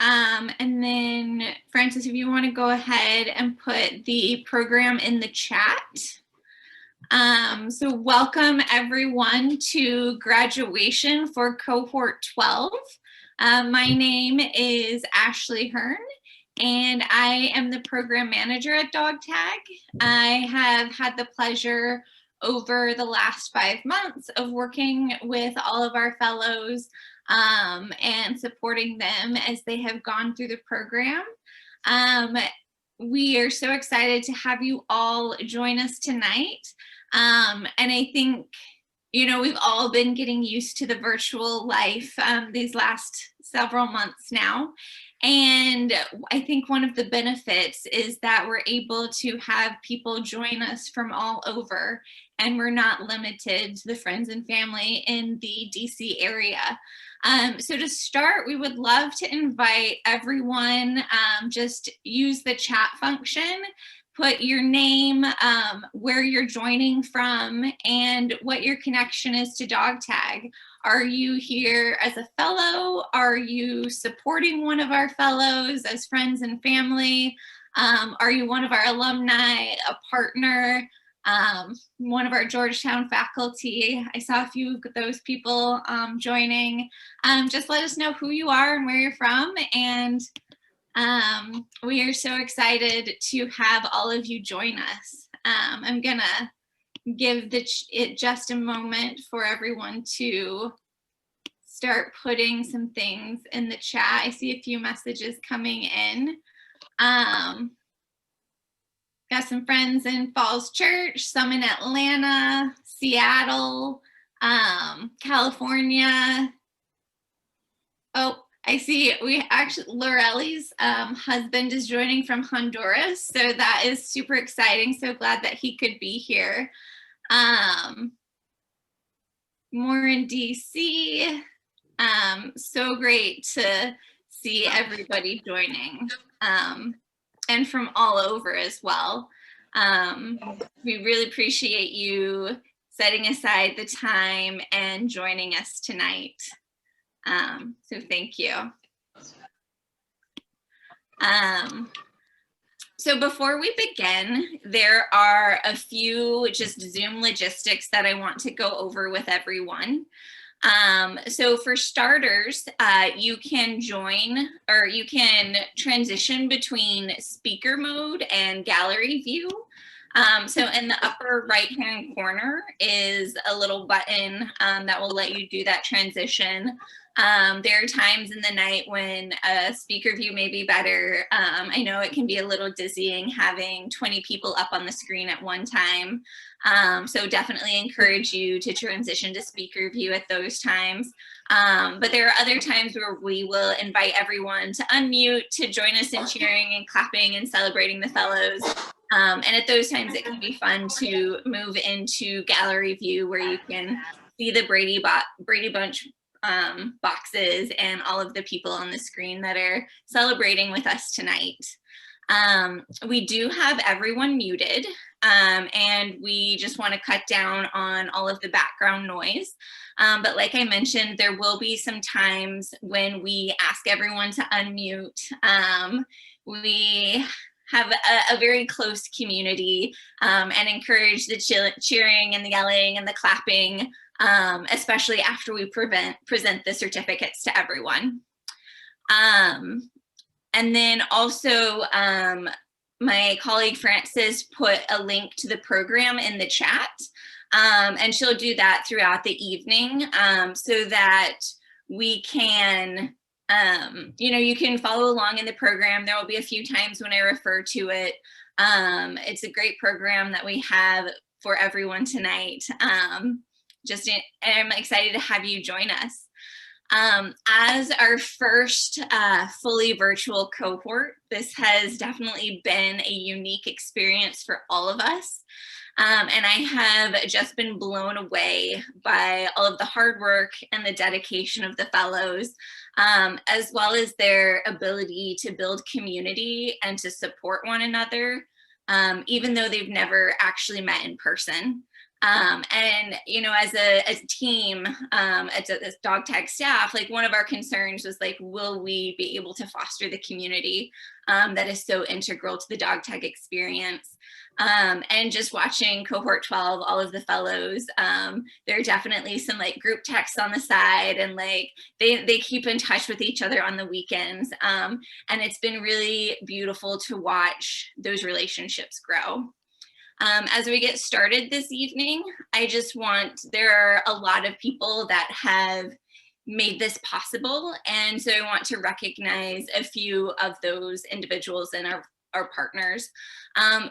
And then Francis, if you want to go ahead and put the program in the chat. So welcome everyone to graduation for cohort 12. My name is Ashley Hearn, and I am the program manager at Dog Tag. I have had the pleasure over the last 5 months of working with all of our fellows and supporting them as they have gone through the program. We are so excited to have you all join us tonight. And I think, you know, we've all been getting used to the virtual life these last several months now. And I think one of the benefits is that we're able to have people join us from all over, and we're not limited to the friends and family in the DC area. So to start, we would love to invite everyone, just use the chat function, put your name, where you're joining from, and what your connection is to Dog Tag. Are you here as a fellow? Are you supporting one of our fellows as friends and family? Are you one of our alumni, a partner, one of our Georgetown faculty? I saw a few of those people joining. Just let us know who you are and where you're from, and we are so excited to have all of you join us. I'm gonna give it just a moment for everyone to start putting some things in the chat. I see a few messages coming in. Got some friends in Falls Church, some in Atlanta, Seattle, California. Oh, I see we actually, Lorelli's husband is joining from Honduras. So that is super exciting. So glad that he could be here. More in DC. So great to see everybody joining, and from all over as well. We really appreciate you setting aside the time and joining us tonight. So thank you. So before we begin, there are a few just Zoom logistics that I want to go over with everyone. So for starters, you can join, or you can transition between speaker mode and gallery view. So in the upper right-hand corner is a little button that will let you do that transition. There are times in the night when a speaker view may be better. I know it can be a little dizzying having 20 people up on the screen at one time. So definitely encourage you to transition to speaker view at those times. But there are other times where we will invite everyone to unmute to join us in cheering and clapping and celebrating the fellows. And at those times, it can be fun to move into gallery view where you can see the Brady Bunch boxes and all of the people on the screen that are celebrating with us tonight. We do have everyone muted, and we just want to cut down on all of the background noise. But like I mentioned, there will be some times when we ask everyone to unmute. We have a very close community, and encourage the cheering and the yelling and the clapping, especially after we present the certificates to everyone. And then also, my colleague Frances put a link to the program in the chat, and she'll do that throughout the evening, so that we can, you know, you can follow along in the program. There will be a few times when I refer to it. It's a great program that we have for everyone tonight. And I'm excited to have you join us. As our first fully virtual cohort, this has definitely been a unique experience for all of us. And I have just been blown away by all of the hard work and the dedication of the fellows, as well as their ability to build community and to support one another, even though they've never actually met in person. And, you know, as a team, as dog tag staff, like one of our concerns was like, will we be able to foster the community that is so integral to the dog tag experience? And just watching Cohort 12, all of the fellows, there are definitely some like group texts on the side, and like they keep in touch with each other on the weekends. And it's been really beautiful to watch those relationships grow. As we get started this evening, there are a lot of people that have made this possible. And so I want to recognize a few of those individuals and our partners,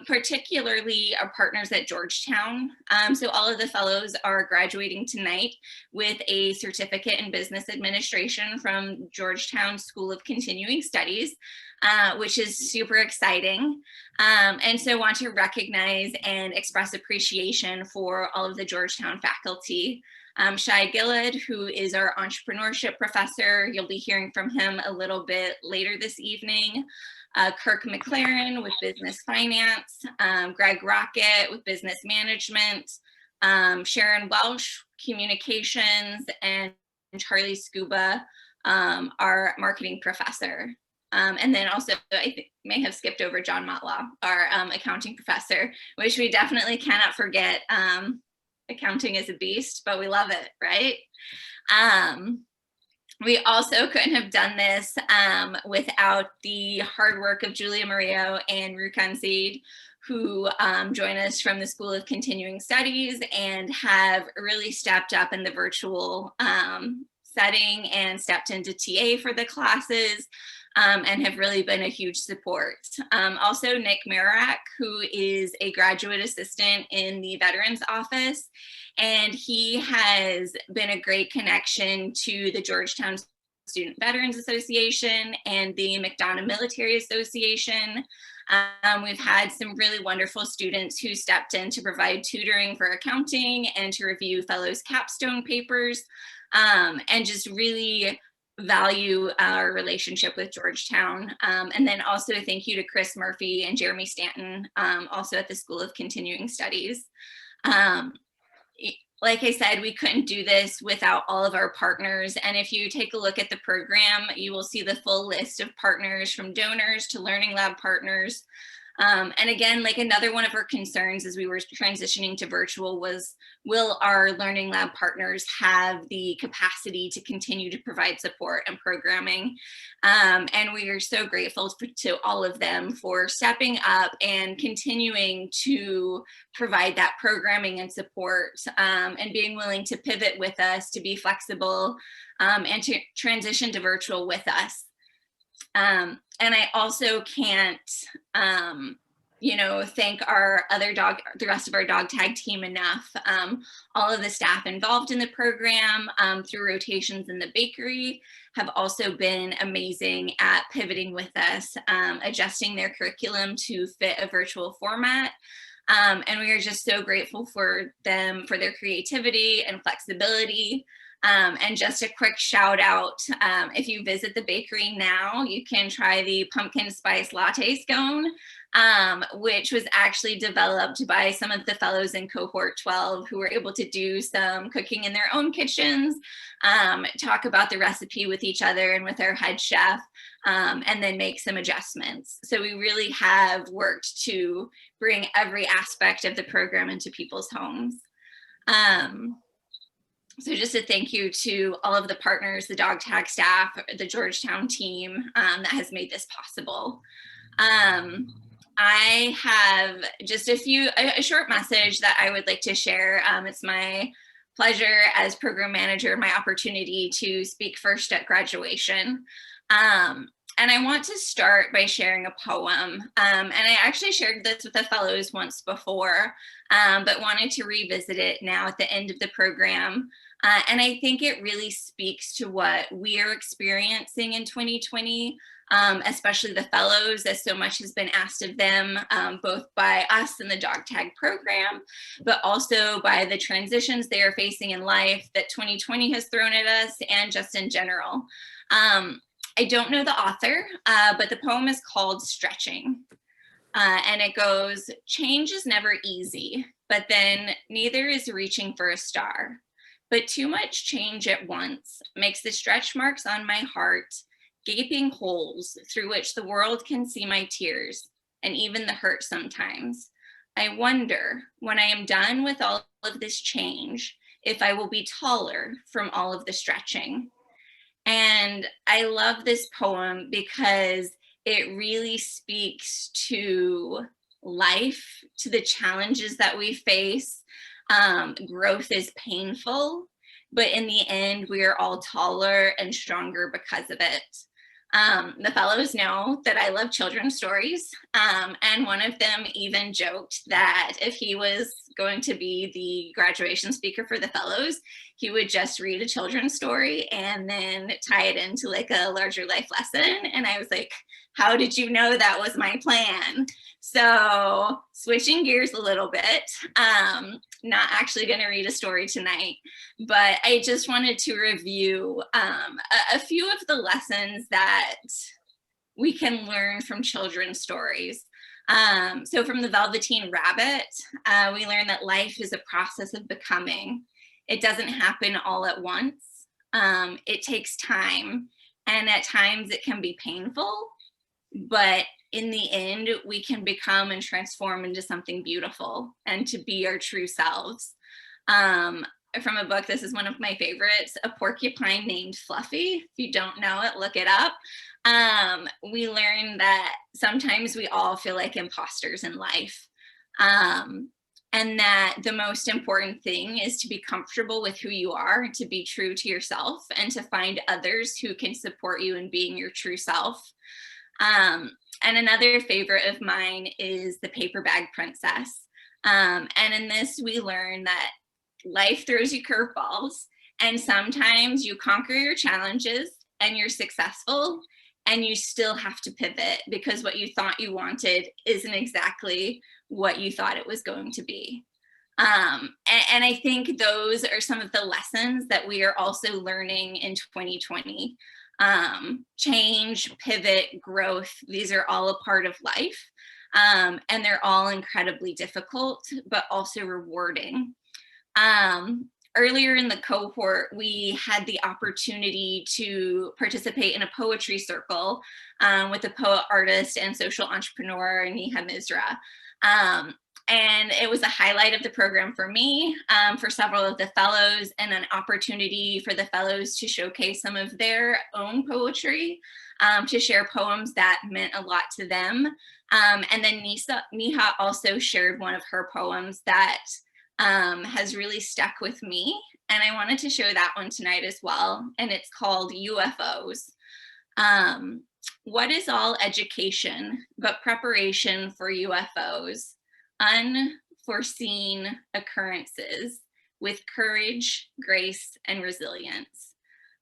particularly our partners at Georgetown. So all of the fellows are graduating tonight with a certificate in business administration from Georgetown School of Continuing Studies, which is super exciting. And so I want to recognize and express appreciation for all of the Georgetown faculty. Shai Gillard, who is our entrepreneurship professor, you'll be hearing from him a little bit later this evening. Kirk McLaren with business finance, Greg Rocket with business management, Sharon Welsh, communications, and Charlie Scuba, our marketing professor. And then also, I may have skipped over John Matlaw, our accounting professor, which we definitely cannot forget. Accounting is a beast, but we love it, right? We also couldn't have done this without the hard work of Julia Murillo and Rukan Said, who join us from the School of Continuing Studies and have really stepped up in the virtual setting and stepped into TA for the classes. And have really been a huge support. Also, Nick Marak, who is a graduate assistant in the Veterans Office, and he has been a great connection to the Georgetown Student Veterans Association and the McDonough Military Association. We've had some really wonderful students who stepped in to provide tutoring for accounting and to review fellows' capstone papers, and just really value our relationship with Georgetown. And then also thank you to Chris Murphy and Jeremy Stanton, also at the School of Continuing Studies. Like I said, we couldn't do this without all of our partners. And if you take a look at the program, you will see the full list of partners, from donors to Learning Lab partners. And again, like another one of our concerns as we were transitioning to virtual was, will our Learning Lab partners have the capacity to continue to provide support and programming? And we are so grateful to all of them for stepping up and continuing to provide that programming and support, and being willing to pivot with us, to be flexible, and to transition to virtual with us. And I also can't, thank the rest of our dog tag team enough. All of the staff involved in the program through rotations in the bakery have also been amazing at pivoting with us, adjusting their curriculum to fit a virtual format. And we are just so grateful for them, for their creativity and flexibility. And just a quick shout out, if you visit the bakery now, you can try the pumpkin spice latte scone, which was actually developed by some of the fellows in Cohort 12 who were able to do some cooking in their own kitchens, talk about the recipe with each other and with our head chef, and then make some adjustments. So we really have worked to bring every aspect of the program into people's homes. So just a thank you to all of the partners, the dog tag staff, the Georgetown team that has made this possible. I have just a short message that I would like to share. It's my pleasure as program manager, my opportunity to speak first at graduation. And I want to start by sharing a poem. And I actually shared this with the fellows once before, but wanted to revisit it now at the end of the program. And I think it really speaks to what we are experiencing in 2020, especially the fellows, as so much has been asked of them, both by us in the dog tag program, but also by the transitions they are facing in life that 2020 has thrown at us, and just in general. I don't know the author, but the poem is called Stretching. And it goes, change is never easy, but then neither is reaching for a star. But too much change at once makes the stretch marks on my heart gaping holes through which the world can see my tears and even the hurt sometimes. I wonder, when I am done with all of this change, if I will be taller from all of the stretching. And I love this poem because it really speaks to life, to the challenges that we face. Growth is painful, but in the end, we are all taller and stronger because of it. The fellows know that I love children's stories, and one of them even joked that if he was going to be the graduation speaker for the fellows, he would just read a children's story and then tie it into like a larger life lesson. And I was like, how did you know that was my plan? So switching gears a little bit, not actually going to read a story tonight, but I just wanted to review a few of the lessons that we can learn from children's stories. So from the Velveteen Rabbit, we learn that life is a process of becoming. It doesn't happen all at once. It takes time, and at times it can be painful, but in the end, we can become and transform into something beautiful and to be our true selves. From a book, this is one of my favorites, A Porcupine Named Fluffy. If you don't know it, look it up. We learn that sometimes we all feel like imposters in life. And that the most important thing is to be comfortable with who you are, to be true to yourself, and to find others who can support you in being your true self. And another favorite of mine is The Paper Bag Princess. And in this, we learn that life throws you curveballs, and sometimes you conquer your challenges and you're successful, and you still have to pivot because what you thought you wanted isn't exactly what you thought it was going to be. And I think those are some of the lessons that we are also learning in 2020. Change, pivot, growth, these are all a part of life. And they're all incredibly difficult, but also rewarding. Earlier in the cohort, we had the opportunity to participate in a poetry circle with a poet, artist, and social entrepreneur, Neha Misra. And it was a highlight of the program for me, for several of the fellows, and an opportunity for the fellows to showcase some of their own poetry, to share poems that meant a lot to them. And then Neha also shared one of her poems that has really stuck with me. And I wanted to show that one tonight as well. And it's called UFOs. What is all education but preparation for UFOs? Unforeseen occurrences with courage, grace, and resilience.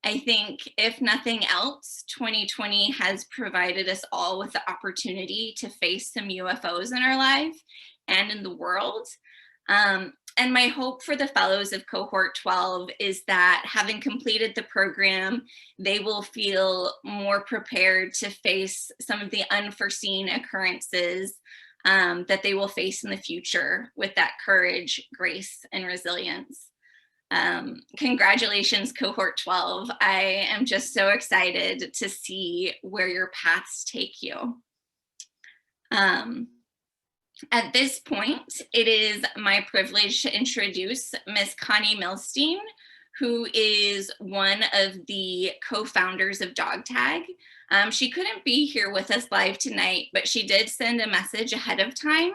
I think if nothing else, 2020 has provided us all with the opportunity to face some UFOs in our life and in the world. And my hope for the fellows of Cohort 12 is that having completed the program, they will feel more prepared to face some of the unforeseen occurrences that they will face in the future with that courage, grace, and resilience. Congratulations, Cohort 12. I am just so excited to see where your paths take you. At this point, it is my privilege to introduce Ms. Connie Milstein, who is one of the co-founders of Dog Tag. She couldn't be here with us live tonight, but she did send a message ahead of time.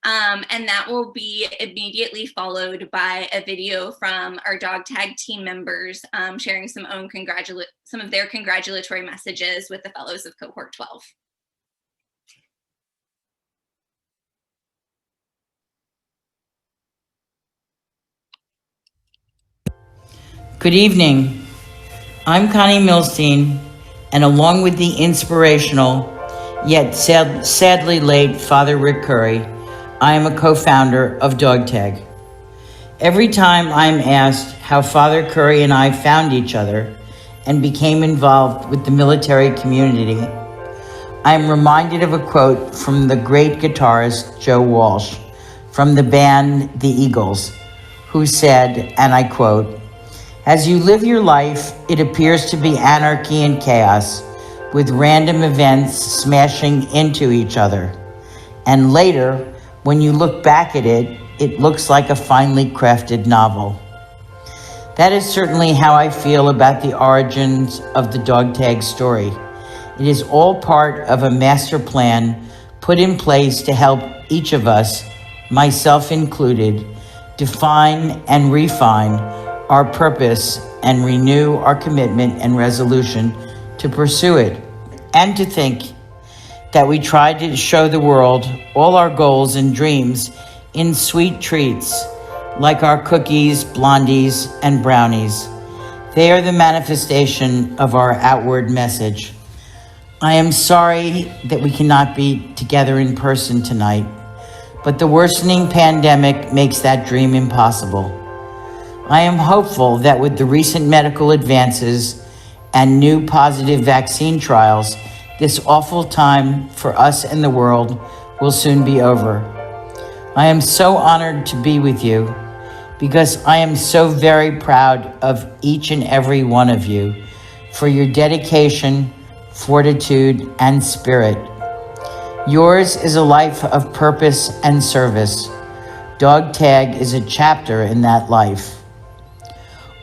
And that will be immediately followed by a video from our Dog Tag team members sharing some of their congratulatory messages with the fellows of Cohort 12. Good evening. I'm Connie Milstein, and along with the inspirational, yet sadly late Father Rick Curry, I am a co-founder of Dog Tag. Every time I'm asked how Father Curry and I found each other and became involved with the military community, I'm reminded of a quote from the great guitarist Joe Walsh from the band The Eagles, who said, and I quote, "As you live your life, it appears to be anarchy and chaos, with random events smashing into each other. And later, when you look back at it, it looks like a finely crafted novel." That is certainly how I feel about the origins of the dog tag story. It is all part of a master plan put in place to help each of us, myself included, define and refine our purpose and renew our commitment and resolution to pursue it. And to think that we try to show the world all our goals and dreams in sweet treats, like our cookies, blondies, and brownies. They are the manifestation of our outward message. I am sorry that we cannot be together in person tonight, but the worsening pandemic makes that dream impossible. I am hopeful that with the recent medical advances and new positive vaccine trials, this awful time for us and the world will soon be over. I am so honored to be with you because I am so very proud of each and every one of you for your dedication, fortitude, and spirit. Yours is a life of purpose and service. Dog Tag is a chapter in that life.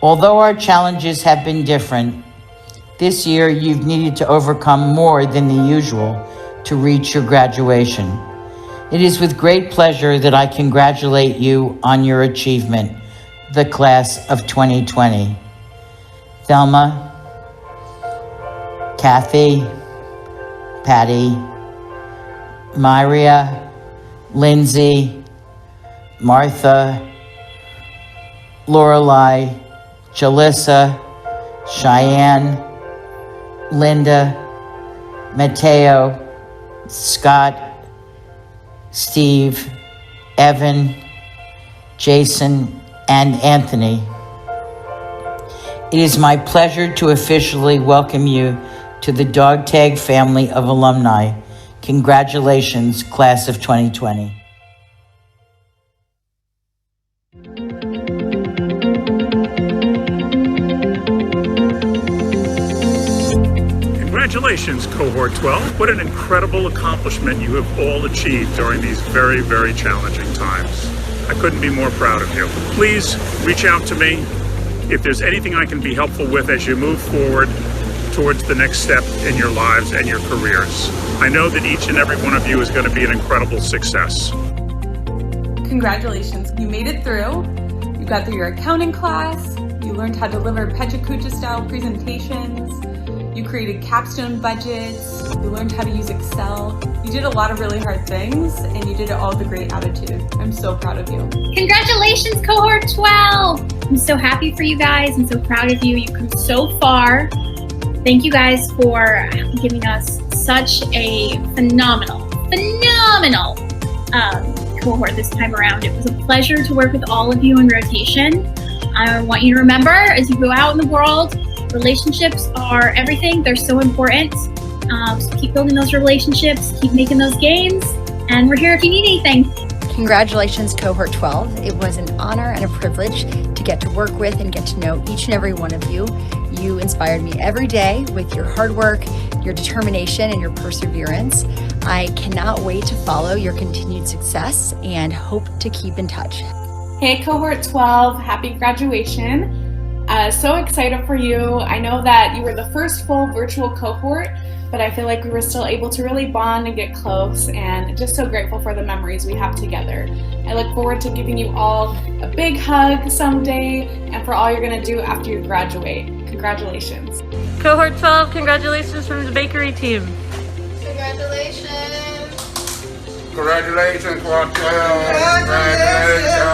Although our challenges have been different, this year you've needed to overcome more than the usual to reach your graduation. It is with great pleasure that I congratulate you on your achievement, the class of 2020. Thelma, Kathy, Patty, Myria, Lindsay, Martha, Lorelei, Jalissa, Cheyenne, Linda, Mateo, Scott, Steve, Evan, Jason, and Anthony. It is my pleasure to officially welcome you to the Dog Tag family of alumni. Congratulations, class of 2020. Congratulations, Cohort 12. What an incredible accomplishment you have all achieved during these very, very challenging times. I couldn't be more proud of you. Please reach out to me if there's anything I can be helpful with as you move forward towards the next step in your lives and your careers. I know that each and every one of you is going to be an incredible success. Congratulations, you made it through. You got through your accounting class, you learned how to deliver Pechacucha style presentations, you created capstone budgets, you learned how to use Excel. You did a lot of really hard things and you did it all with a great attitude. I'm so proud of you. Congratulations, Cohort 12! I'm so happy for you guys. I'm so proud of you. You've come so far. Thank you guys for giving us such a phenomenal cohort this time around. It was a pleasure to work with all of you in rotation. I want you to remember, as you go out in the world, relationships are everything. They're so important. So keep building those relationships, keep making those gains, and we're here if you need anything. Congratulations, Cohort 12. It was an honor and a privilege to get to work with and get to know each and every one of you. You inspired me every day with your hard work, your determination, and your perseverance. I cannot wait to follow your continued success and hope to keep in touch. Hey, Cohort 12, happy graduation. So excited for you. I know that you were the first full virtual cohort, but I feel like we were still able to really bond and get close, and just so grateful for the memories we have together. I look forward to giving you all a big hug someday and for all you're going to do after you graduate. Congratulations. Cohort 12, congratulations from the bakery team. Congratulations. Congratulations, Cohort 12. Congratulations.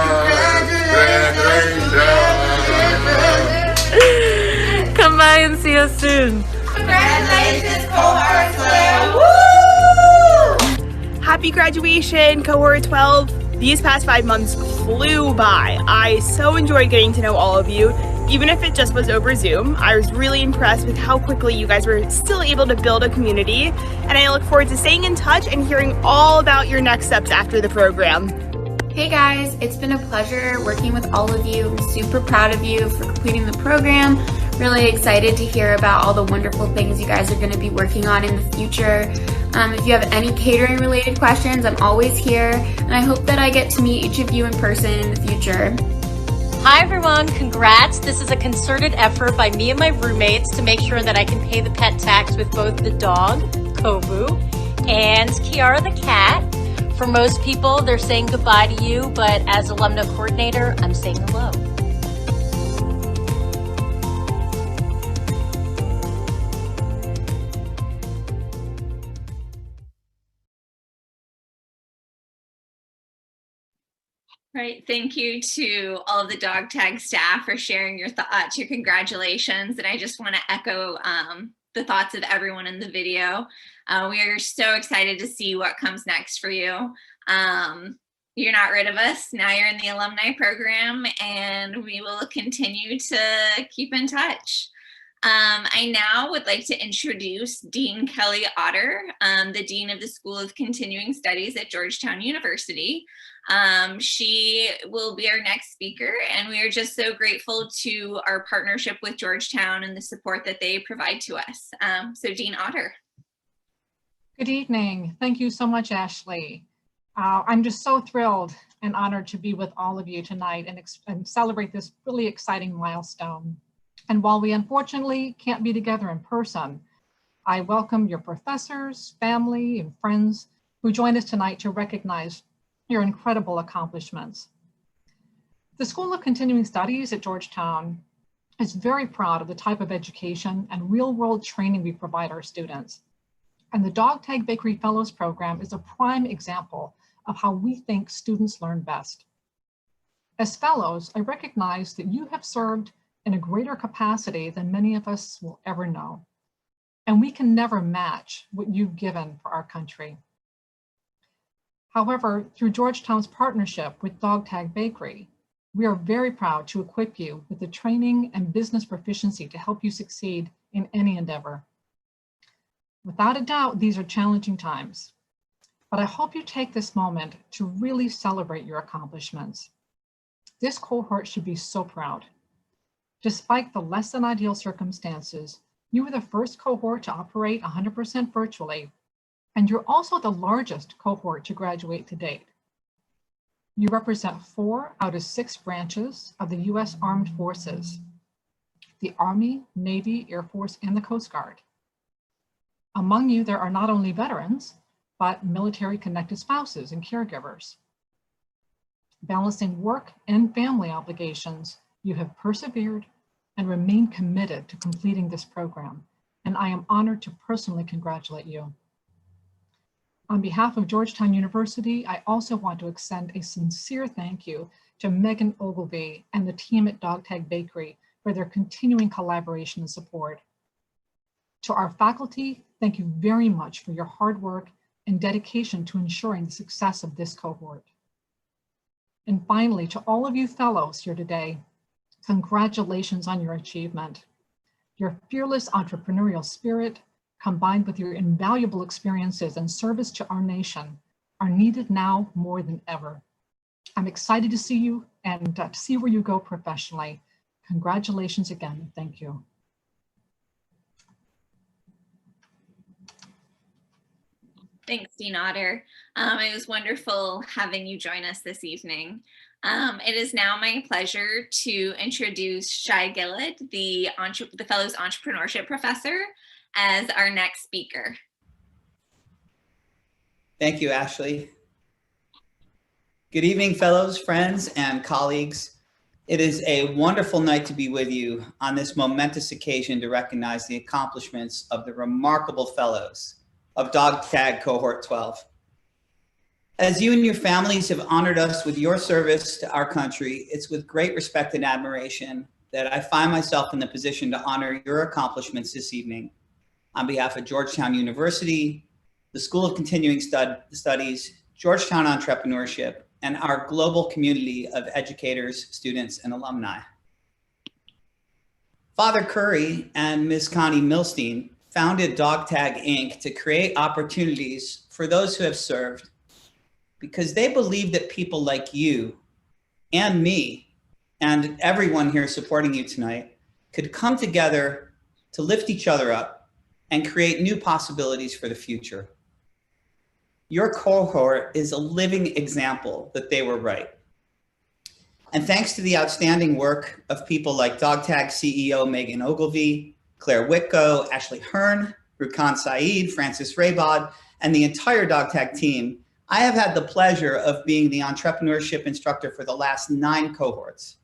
Come by and see us soon. Congratulations, Cohort 12. Woo! Happy graduation, Cohort 12. These past 5 months flew by. I so enjoyed getting to know all of you. Even if it just was over Zoom, I was really impressed with how quickly you guys were still able to build a community, and I look forward to staying in touch and hearing all about your next steps after the program. Hey guys, it's been a pleasure working with all of you. I'm super proud of you for completing the program. Really excited to hear about all the wonderful things you guys are going to be working on in the future. If you have any catering related questions, I'm always here, and I hope that I get to meet each of you in person in the future. Hi everyone, congrats. This is a concerted effort by me and my roommates to make sure that I can pay the pet tax with both the dog, Kovu, and Kiara the cat. For most people, they're saying goodbye to you, but as alumna coordinator, I'm saying hello. Right. Thank you to all of the dog tag staff for sharing your thoughts, your congratulations. And I just want to echo the thoughts of everyone in the video. We are so excited to see what comes next for you. You're not rid of us. Now you're in the alumni program, and we will continue to keep in touch. I now would like to introduce Dean Kelly Otter, the Dean of the School of Continuing Studies at Georgetown University. She will be our next speaker, and we are just so grateful to our partnership with Georgetown and the support that they provide to us. So Dean Otter. Good evening. Thank you so much, Ashley. I'm just so thrilled and honored to be with all of you tonight and celebrate this really exciting milestone. And while we unfortunately can't be together in person, I welcome your professors, family, and friends who joined us tonight to recognize your incredible accomplishments. The School of Continuing Studies at Georgetown is very proud of the type of education and real-world training we provide our students. And the Dog Tag Bakery Fellows Program is a prime example of how we think students learn best. As fellows, I recognize that you have served in a greater capacity than many of us will ever know. And we can never match what you've given for our country. However, through Georgetown's partnership with Dog Tag Bakery, we are very proud to equip you with the training and business proficiency to help you succeed in any endeavor. Without a doubt, these are challenging times, but I hope you take this moment to really celebrate your accomplishments. This cohort should be so proud. Despite the less than ideal circumstances, you were the first cohort to operate 100% virtually, and you're also the largest cohort to graduate to date. You represent 4 out of 6 branches of the U.S. Armed Forces, the Army, Navy, Air Force, and the Coast Guard. Among you, there are not only veterans, but military-connected spouses and caregivers. Balancing work and family obligations, you have persevered and remained committed to completing this program, and I am honored to personally congratulate you. On behalf of Georgetown University, I also want to extend a sincere thank you to Megan Ogilvie and the team at Dog Tag Bakery for their continuing collaboration and support. To our faculty, thank you very much for your hard work and dedication to ensuring the success of this cohort. And finally, to all of you fellows here today, congratulations on your achievement. Your fearless entrepreneurial spirit, combined with your invaluable experiences and service to our nation, are needed now more than ever. I'm excited to see you and to see where you go professionally. Congratulations again. Thank you. Thanks, Dean Otter. It was wonderful having you join us this evening. It is now my pleasure to introduce Shai Gillett, the Fellows Entrepreneurship Professor, as our next speaker. Thank you, Ashley. Good evening, fellows, friends, and colleagues. It is a wonderful night to be with you on this momentous occasion to recognize the accomplishments of the remarkable fellows of Dog Tag Cohort 12. As you and your families have honored us with your service to our country, it's with great respect and admiration that I find myself in the position to honor your accomplishments this evening on behalf of Georgetown University, the School of Continuing Studies, Georgetown Entrepreneurship, and our global community of educators, students, and alumni. Father Curry and Ms. Connie Milstein founded Dog Tag Inc. to create opportunities for those who have served because they believe that people like you and me and everyone here supporting you tonight could come together to lift each other up and create new possibilities for the future. Your cohort is a living example that they were right. And thanks to the outstanding work of people like Dog Tag CEO Megan Ogilvie, Claire Whitko, Ashley Hearn, Rukan Saeed, Francis Raybod, and the entire Dog Tag team, I have had the pleasure of being the entrepreneurship instructor for the last 9 cohorts.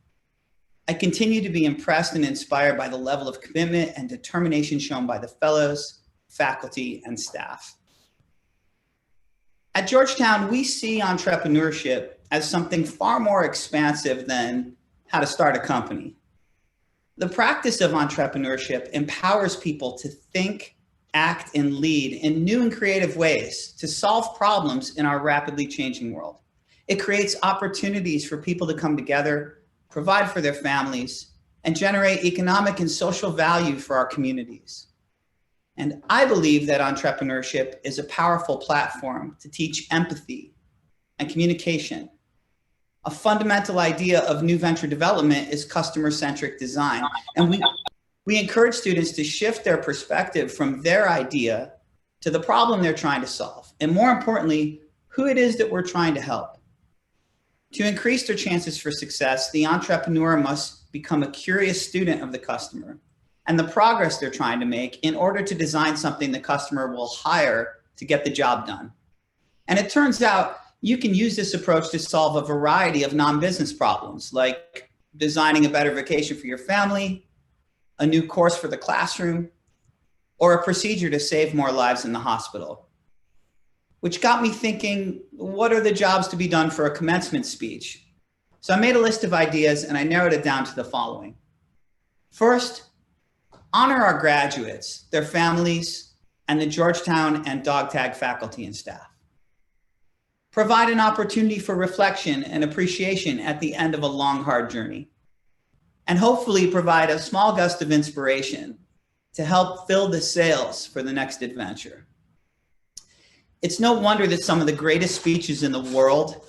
I continue to be impressed and inspired by the level of commitment and determination shown by the fellows, faculty, and staff. At Georgetown, we see entrepreneurship as something far more expansive than how to start a company. The practice of entrepreneurship empowers people to think, act, and lead in new and creative ways to solve problems in our rapidly changing world. It creates opportunities for people to come together, provide for their families, and generate economic and social value for our communities. And I believe that entrepreneurship is a powerful platform to teach empathy and communication. A fundamental idea of new venture development is customer-centric design. And we encourage students to shift their perspective from their idea to the problem they're trying to solve. And more importantly, who it is that we're trying to help. To increase their chances for success, the entrepreneur must become a curious student of the customer and the progress they're trying to make in order to design something the customer will hire to get the job done. And it turns out you can use this approach to solve a variety of non-business problems, like designing a better vacation for your family, a new course for the classroom, or a procedure to save more lives in the hospital. Which got me thinking, what are the jobs to be done for a commencement speech? So I made a list of ideas and I narrowed it down to the following. First, honor our graduates, their families, and the Georgetown and Dog Tag faculty and staff. Provide an opportunity for reflection and appreciation at the end of a long, hard journey. And hopefully provide a small gust of inspiration to help fill the sails for the next adventure. It's no wonder that some of the greatest speeches in the world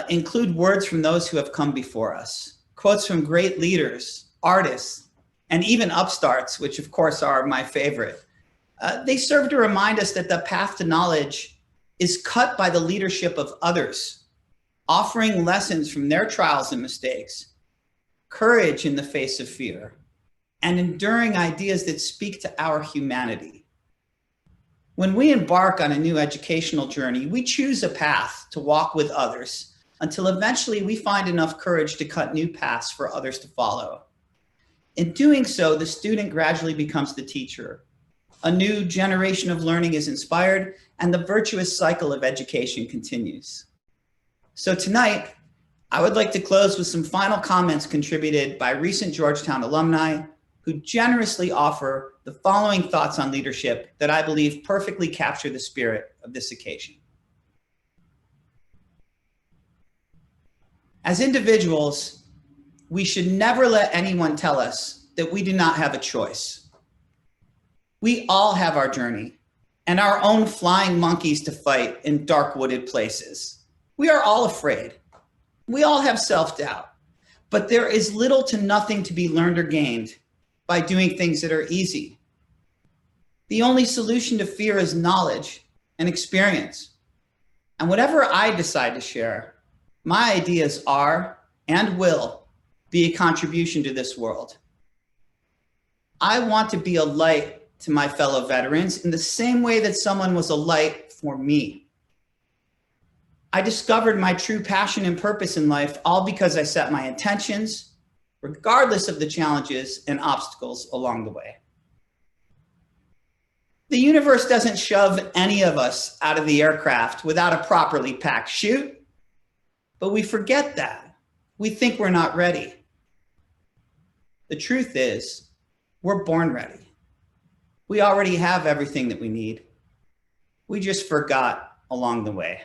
include words from those who have come before us, quotes from great leaders, artists, and even upstarts, which of course are my favorite. They serve to remind us that the path to knowledge is cut by the leadership of others, offering lessons from their trials and mistakes, courage in the face of fear, and enduring ideas that speak to our humanity. When we embark on a new educational journey, we choose a path to walk with others until eventually we find enough courage to cut new paths for others to follow. In doing so, the student gradually becomes the teacher. A new generation of learning is inspired, and the virtuous cycle of education continues. So tonight, I would like to close with some final comments contributed by recent Georgetown alumni who generously offer the following thoughts on leadership that I believe perfectly capture the spirit of this occasion. As individuals, we should never let anyone tell us that we do not have a choice. We all have our journey and our own flying monkeys to fight in dark wooded places. We are all afraid. We all have self-doubt, but there is little to nothing to be learned or gained by doing things that are easy. The only solution to fear is knowledge and experience. And whatever I decide to share, my ideas are and will be a contribution to this world. I want to be a light to my fellow veterans in the same way that someone was a light for me. I discovered my true passion and purpose in life all because I set my intentions, regardless of the challenges and obstacles along the way. The universe doesn't shove any of us out of the aircraft without a properly packed chute, but we forget that. We think we're not ready. The truth is, we're born ready. We already have everything that we need. We just forgot along the way.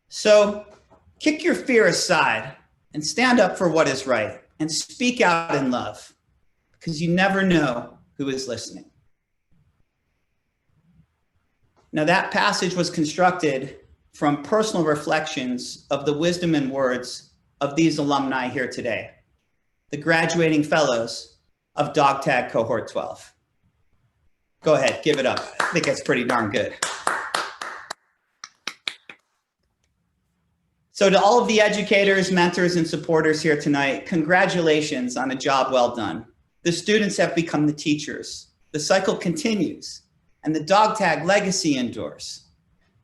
So kick your fear aside and stand up for what is right. and speak out in love, because you never know who is listening. Now, that passage was constructed from personal reflections of the wisdom and words of these alumni here today, the graduating fellows of Dog Tag Cohort 12. Go ahead, give it up. I think that's pretty darn good. So to all of the educators, mentors, and supporters here tonight, congratulations on a job well done. The students have become the teachers. The cycle continues, and the dog tag legacy endures.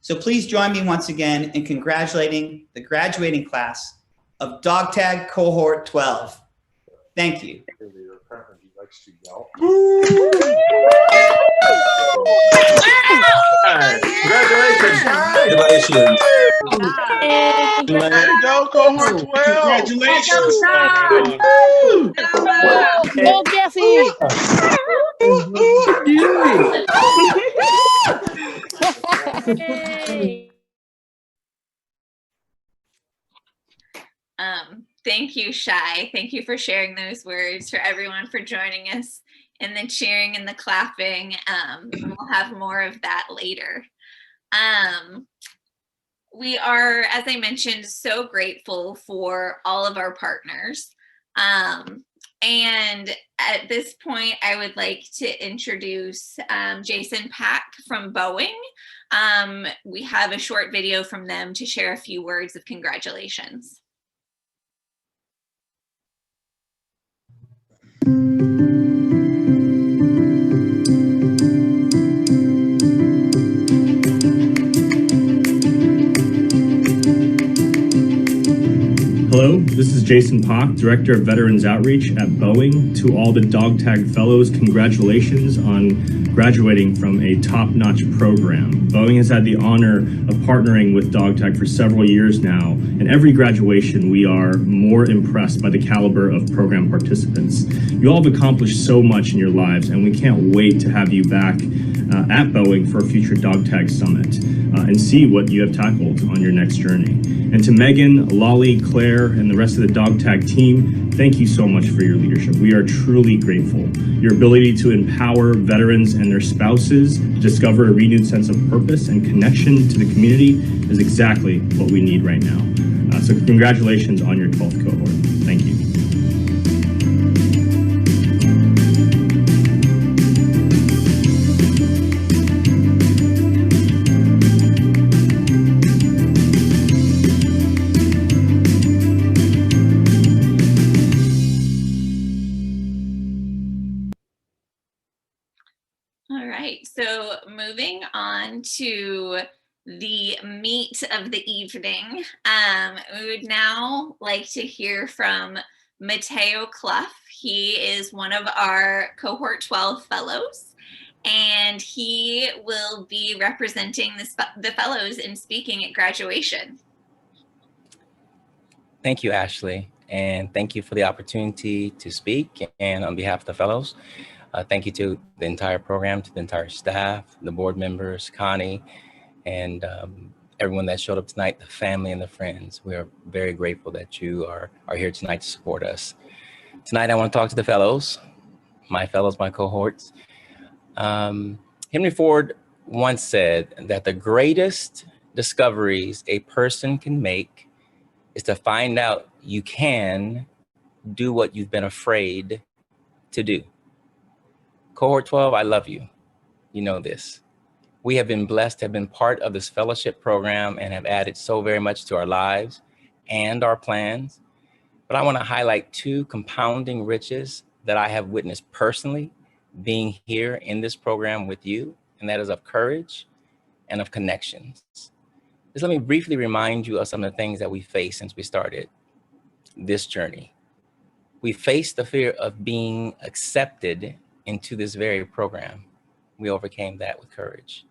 So please join me once again in congratulating the graduating class of Dog Tag Cohort 12. Thank you. Apparently he likes to yell. Congratulations. There you go, Cohort 12. Congratulations. Go, Jesse. Thank you, Shy. Thank you for sharing those words, for everyone for joining us in the cheering and the clapping. We'll have more of that later. We are, as I mentioned, so grateful for all of our partners. And at this point, I would like to introduce Jason Pack from Boeing. We have a short video from them to share a few words of congratulations. Hello, this is Jason Pock, Director of Veterans Outreach at Boeing. To all the Dog Tag Fellows, congratulations on graduating from a top-notch program. Boeing has had the honor of partnering with Dog Tag for several years now, and every graduation we are more impressed by the caliber of program participants. You all have accomplished so much in your lives, and we can't wait to have you back at Boeing for a future Dog Tag Summit and see what you have tackled on your next journey. And to Megan, Lolly, Claire, and the rest of the Dog Tag team, thank you so much for your leadership. We are truly grateful. Your ability to empower veterans and their spouses to discover a renewed sense of purpose and connection to the community is exactly what we need right now. So congratulations on your 12th cohort. Thank you. So moving on to the meat of the evening, we would now like to hear from Mateo Clough. He is one of our Cohort 12 fellows, and he will be representing the fellows in speaking at graduation. Thank you, Ashley, and thank you for the opportunity to speak. And on behalf of the fellows, thank you to the entire program, to the entire staff, the board members, Connie, and everyone that showed up tonight, the family and the friends. We are very grateful that you are here tonight to support us. Tonight, I want to talk to the fellows, my cohorts. Henry Ford once said that the greatest discoveries a person can make is to find out you can do what you've been afraid to do. Cohort 12, I love you. You know this. We have been blessed to have been part of this fellowship program and have added so very much to our lives and our plans. But I want to highlight two compounding riches that I have witnessed personally being here in this program with you, and that is of courage and of connections. Just let me briefly remind you of some of the things that we faced since we started this journey. We faced the fear of being accepted into this very program. We overcame that with courage.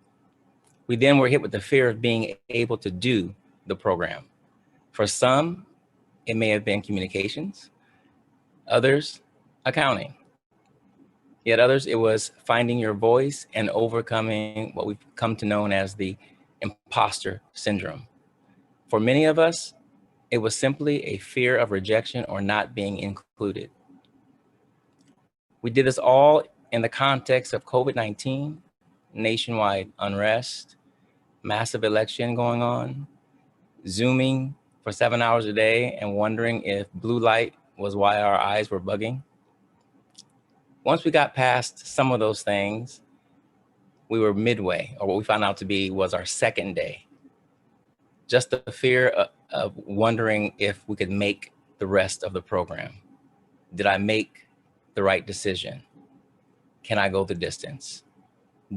We then were hit with the fear of being able to do the program. For some, it may have been communications, others, accounting. Yet others, it was finding your voice and overcoming what we've come to know as the imposter syndrome. For many of us, It was simply a fear of rejection or not being included. We did this all in the context of COVID-19, nationwide unrest, massive election going on, Zooming for 7 hours a day and wondering if blue light was why our eyes were bugging. Once we got past some of those things, we were midway, or what we found out to be was our second day. Just the fear of wondering if we could make the rest of the program. Did I make the right decision? Can I go the distance?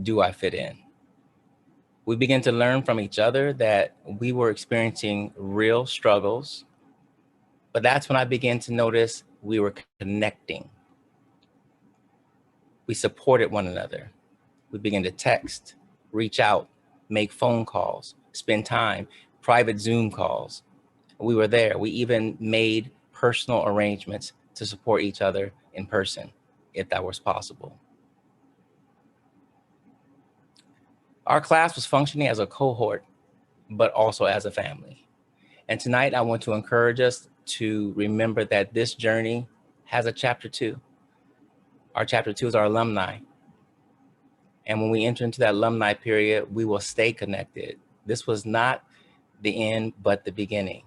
Do I fit in? We began to learn from each other that we were experiencing real struggles, but that's when I began to notice we were connecting. We supported one another. We began to text, reach out, make phone calls, spend time, private Zoom calls. We were there. We even made personal arrangements to support each other in person, if that was possible. Our class was functioning as a cohort, but also as a family. And tonight I want to encourage us to remember that this journey has a chapter 2. Our chapter 2 is our alumni. And when we enter into that alumni period, we will stay connected. This was not the end, but the beginning.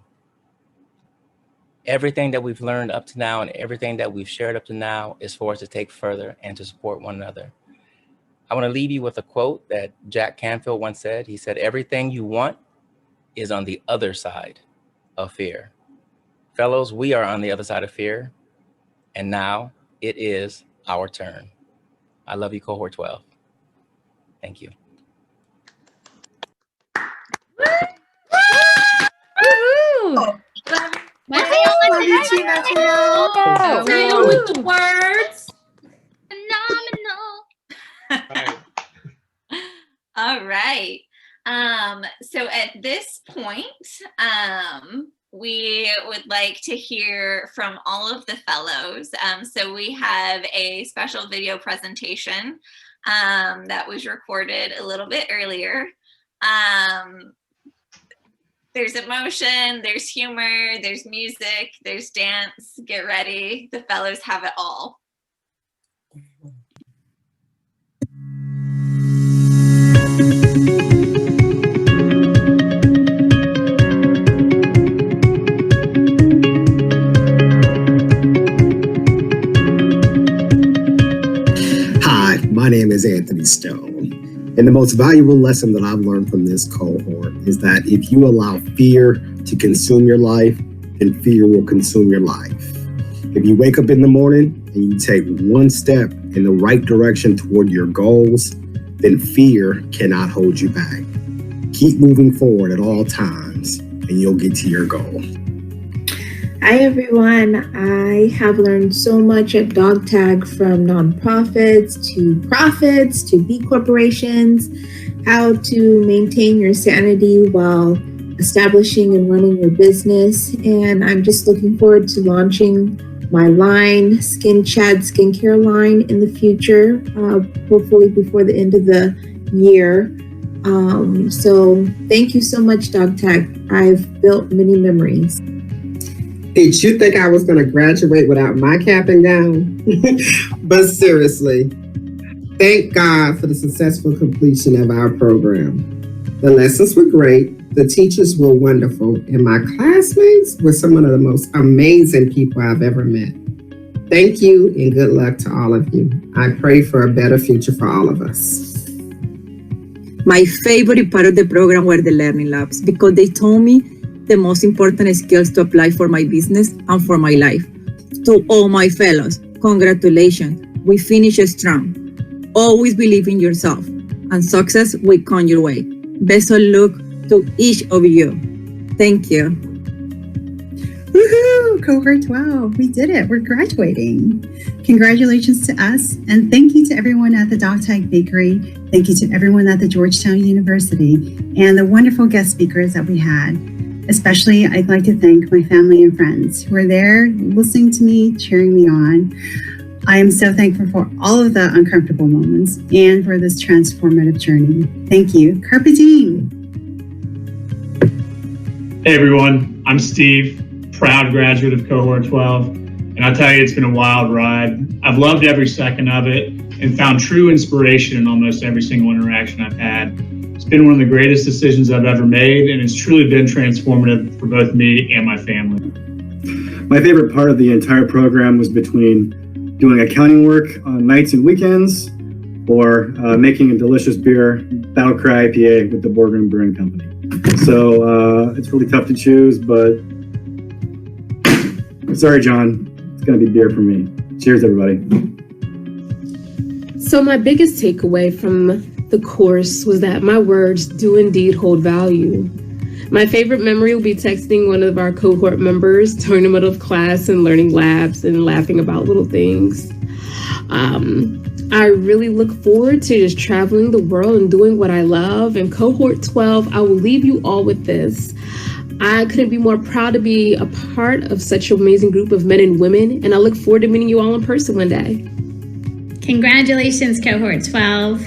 Everything that we've learned up to now and everything that we've shared up to now is for us to take further and to support one another. I want to leave you with a quote that Jack Canfield once said. He said, "Everything you want is on the other side of fear." Fellows, we are on the other side of fear, and now it is our turn. I love you, Cohort 12. Thank you. Mateo with the words. Phenomenal. All right. So at this point, we would like to hear from all of the fellows. So we have a special video presentation that was recorded a little bit earlier. There's emotion, there's humor, there's music, there's dance. Get ready. The fellows have it all. Hi, my name is Anthony Stone. And the most valuable lesson that I've learned from this cohort is that if you allow fear to consume your life, then fear will consume your life. If you wake up in the morning and you take one step in the right direction toward your goals, then fear cannot hold you back. Keep moving forward at all times and you'll get to your goal. Hi everyone, I have learned so much at Dog Tag, from nonprofits to profits to B corporations, how to maintain your sanity while establishing and running your business. And I'm just looking forward to launching my line, Skin Chad skincare line, in the future, hopefully before the end of the year. So thank you so much, Dog Tag. I've built many memories. Did you think I was going to graduate without my cap and gown? But seriously, thank God for the successful completion of our program. The lessons were great, the teachers were wonderful, and my classmates were some of the most amazing people I've ever met. Thank you and good luck to all of you. I pray for a better future for all of us. My favorite part of the program were the learning labs, because they told me the most important skills to apply for my business and for my life. To all my fellows, congratulations. We finished strong. Always believe in yourself, and success will come your way. Best of luck to each of you. Thank you. Woohoo! Cohort 12, we did it. We're graduating. Congratulations to us, and thank you to everyone at the Dog Tag Bakery. Thank you to everyone at the Georgetown University and the wonderful guest speakers that we had. Especially, I'd like to thank my family and friends who are there listening to me, cheering me on. I am so thankful for all of the uncomfortable moments and for this transformative journey. Thank you. Carpe diem. Hey everyone, I'm Steve, proud graduate of Cohort 12, and I'll tell you it's been a wild ride. I've loved every second of it and found true inspiration in almost every single interaction I've had. It's been one of the greatest decisions I've ever made, and it's truly been transformative for both me and my family. My favorite part of the entire program was between doing accounting work on nights and weekends or making a delicious beer, Battle Cry IPA with the Boardroom Brewing Company. So it's really tough to choose, but sorry, John, it's gonna be beer for me. Cheers, everybody. So my biggest takeaway from the course was that my words do indeed hold value. My favorite memory will be texting one of our cohort members during the middle of class and learning labs and laughing about little things. I really look forward to just traveling the world and doing what I love. And Cohort 12, I will leave you all with this. I couldn't be more proud to be a part of such an amazing group of men and women, and I look forward to meeting you all in person one day. Congratulations, Cohort 12.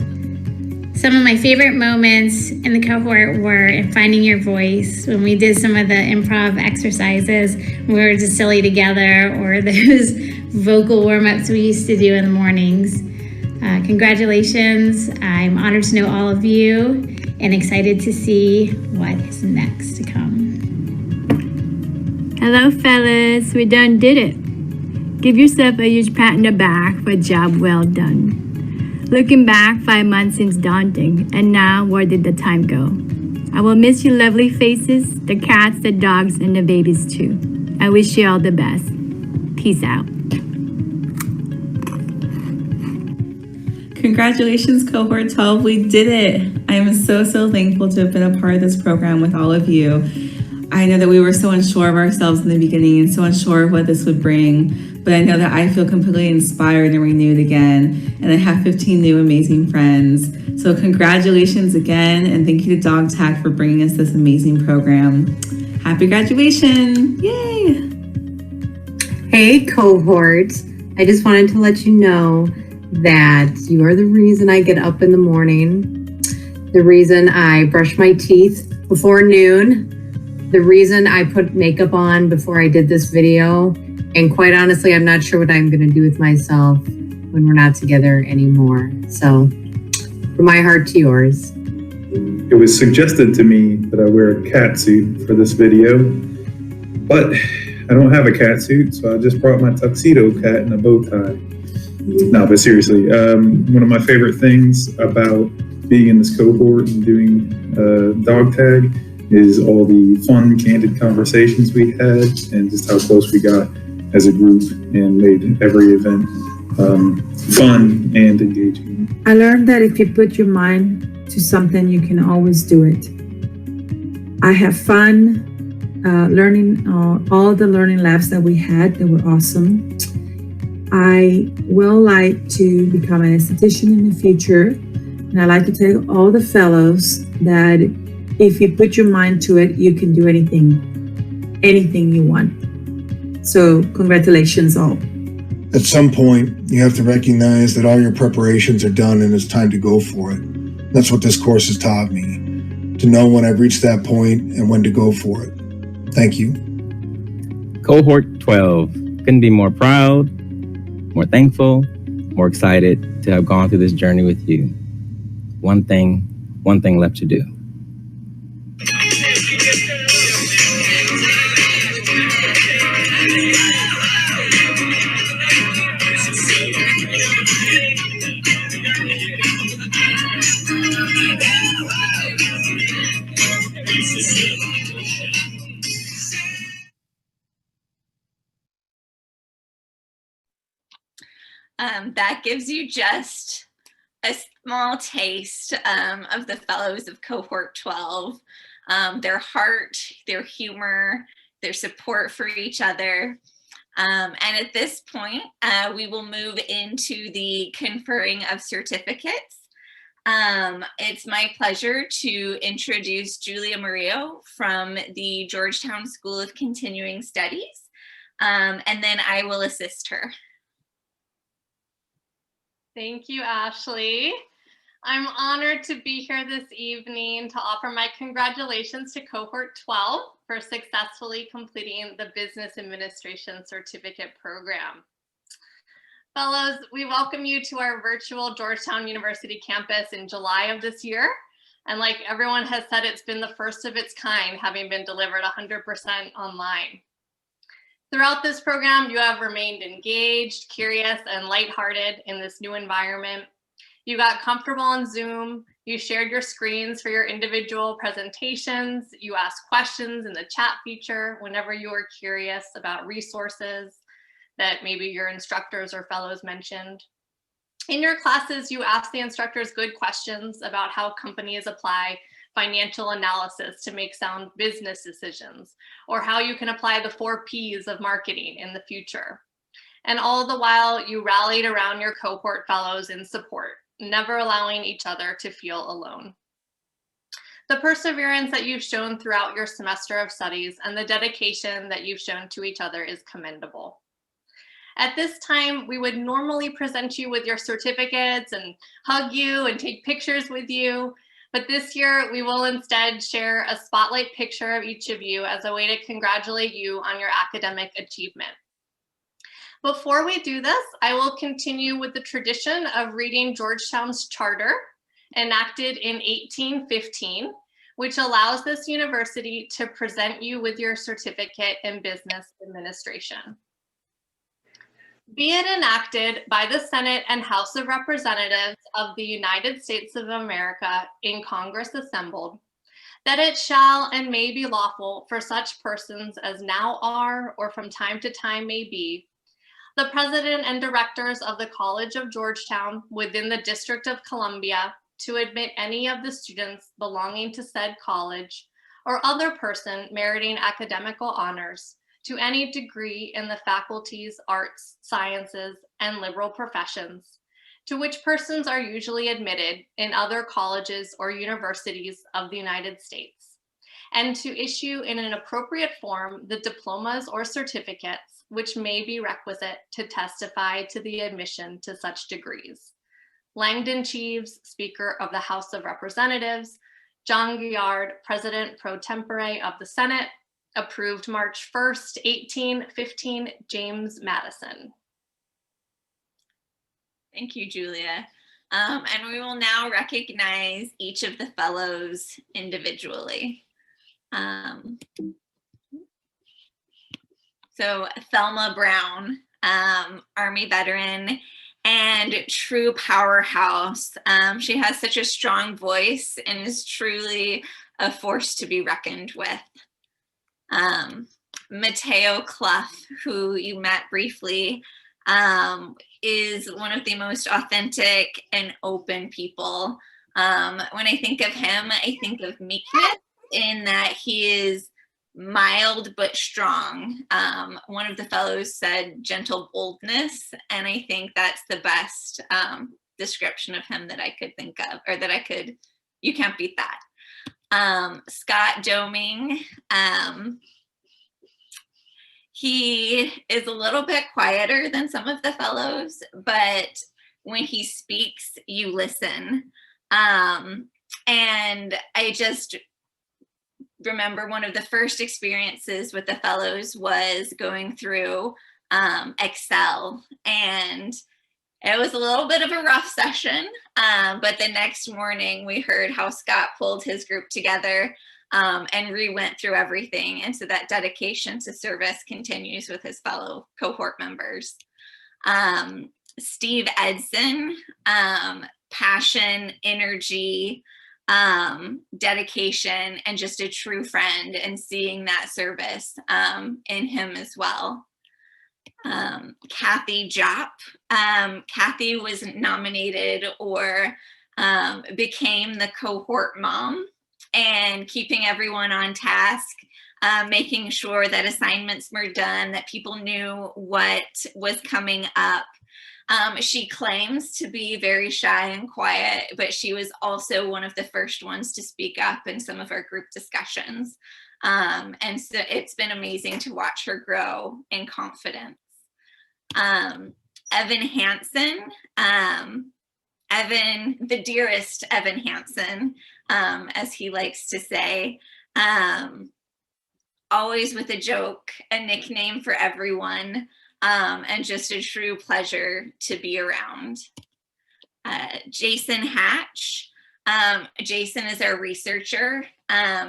Some of my favorite moments in the cohort were in finding your voice, when we did some of the improv exercises, we were just silly together, or those vocal warm-ups we used to do in the mornings. Congratulations. I'm honored to know all of you and excited to see what is next to come. Hello, fellas. We done did it. Give yourself a huge pat in the back for a job well done. Looking back, 5 months seems daunting, and now where did the time go? I will miss your lovely faces, the cats, the dogs, and the babies too. I wish you all the best. Peace out. Congratulations, Cohort 12. We did it. I am so thankful to have been a part of this program with all of you. I know that we were so unsure of ourselves in the beginning and so unsure of what this would bring, but I know that I feel completely inspired and renewed again, and I have 15 new amazing friends. So congratulations again, and thank you to DogTag for bringing us this amazing program. Happy graduation. Yay! Hey, Cohort. I just wanted to let you know that you are the reason I get up in the morning, the reason I brush my teeth before noon, the reason I put makeup on before I did this video, and quite honestly, I'm not sure what I'm going to do with myself when we're not together anymore. So, from my heart to yours. It was suggested to me that I wear a cat suit for this video, but I don't have a cat suit, so I just brought my tuxedo cat and a bow tie. No, but seriously, one of my favorite things about being in this cohort and doing dog tag is all the fun, candid conversations we had and just how close we got as a group and made every event fun and engaging. I learned that if you put your mind to something, you can always do it. I have fun learning all the learning labs that we had. They were awesome. I will like to become an esthetician in the future, and I like to tell all the fellows that if you put your mind to it, you can do anything you want. So congratulations all. At some point, you have to recognize that all your preparations are done and it's time to go for it. That's what this course has taught me, to know when I've reached that point and when to go for it. Thank you. Cohort 12. Couldn't be more proud, more thankful, more excited to have gone through this journey with you. One thing left to do. That gives you just a small taste of the fellows of Cohort 12, their heart, their humor, their support for each other. And at this point, we will move into the conferring of certificates. It's my pleasure to introduce Julia Murillo from the Georgetown School of Continuing Studies, and then I will assist her. Thank you, Ashley. I'm honored to be here this evening to offer my congratulations to Cohort 12 for successfully completing the Business Administration Certificate Program. Fellows, we welcome you to our virtual Georgetown University campus in July of this year. And like everyone has said, it's been the first of its kind, having been delivered 100% online. Throughout this program, you have remained engaged, curious, and lighthearted in this new environment. You got comfortable on Zoom, you shared your screens for your individual presentations, you asked questions in the chat feature whenever you were curious about resources that maybe your instructors or fellows mentioned. In your classes, you asked the instructors good questions about how companies apply financial analysis to make sound business decisions, or how you can apply the 4 Ps of marketing in the future. And all the while, you rallied around your cohort fellows in support, never allowing each other to feel alone. The perseverance that you've shown throughout your semester of studies and the dedication that you've shown to each other is commendable. At this time, we would normally present you with your certificates and hug you and take pictures with you, but this year we will instead share a spotlight picture of each of you as a way to congratulate you on your academic achievement. Before we do this, I will continue with the tradition of reading Georgetown's charter, enacted in 1815, which allows this university to present you with your certificate in business administration. Be it enacted by the Senate and House of Representatives of the United States of America in Congress assembled, that it shall and may be lawful for such persons as now are or from time to time may be, the President and Directors of the College of Georgetown within the District of Columbia to admit any of the students belonging to said college or other person meriting academical honors to any degree in the faculties, arts, sciences, and liberal professions, to which persons are usually admitted in other colleges or universities of the United States, and to issue in an appropriate form the diplomas or certificates which may be requisite to testify to the admission to such degrees. Langdon Cheeves, Speaker of the House of Representatives, John Giard, President pro tempore of the Senate, approved March 1st, 1815, James Madison. Thank you, Julia. And we will now recognize each of the fellows individually. So Thelma Brown, Army veteran and true powerhouse. She has such a strong voice and is truly a force to be reckoned with. Mateo Clough, who you met briefly, is one of the most authentic and open people. When I think of him, I think of meekness in that he is mild but strong. One of the fellows said gentle boldness, and I think that's the best description of him that I could think of, or that you can't beat that. Scott Domingue, he is a little bit quieter than some of the fellows, but when he speaks, you listen. And I just remember one of the first experiences with the fellows was going through Excel, and it was a little bit of a rough session, but the next morning we heard how Scott pulled his group together and re-went through everything. And so that dedication to service continues with his fellow cohort members. Steve Edson, passion, energy, dedication, and just a true friend, and seeing that service in him as well. Kathy Giop. Kathy was nominated or became the cohort mom, and keeping everyone on task, making sure that assignments were done, that people knew what was coming up. She claims to be very shy and quiet, but she was also one of the first ones to speak up in some of our group discussions. And so it's been amazing to watch her grow in confidence. Evan Hansen, Evan, the dearest Evan Hansen, as he likes to say, always with a joke, a nickname for everyone, and just a true pleasure to be around. Jason Hatch. Jason is our researcher.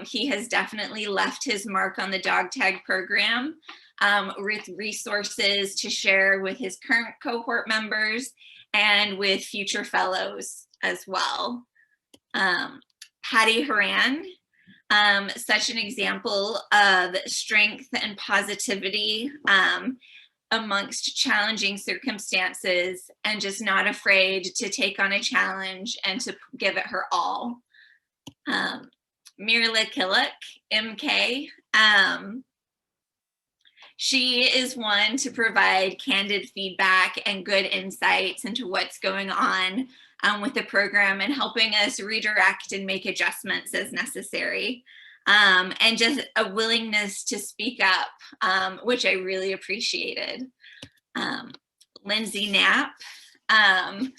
He has definitely left his mark on the dog tag program with resources to share with his current cohort members and with future fellows as well. Patty Horan, such an example of strength and positivity amongst challenging circumstances, and just not afraid to take on a challenge and to give it her all. Mirla Killick, MK. She is one to provide candid feedback and good insights into what's going on with the program, and helping us redirect and make adjustments as necessary. And just a willingness to speak up, which I really appreciated. Lindsey Knapp. I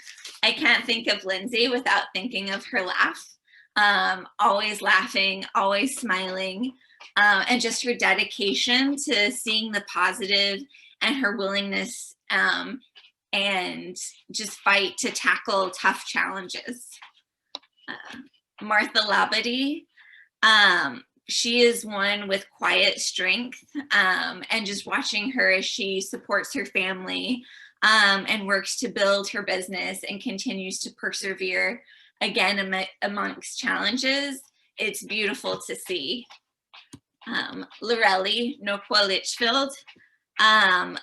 can't think of Lindsey without thinking of her laugh. Always laughing, always smiling, and just her dedication to seeing the positive, and her willingness and just fight to tackle tough challenges. Martha Labadie. She is one with quiet strength, and just watching her as she supports her family and works to build her business and continues to persevere, again, amongst challenges. It's beautiful to see. Nocna-Litchfield.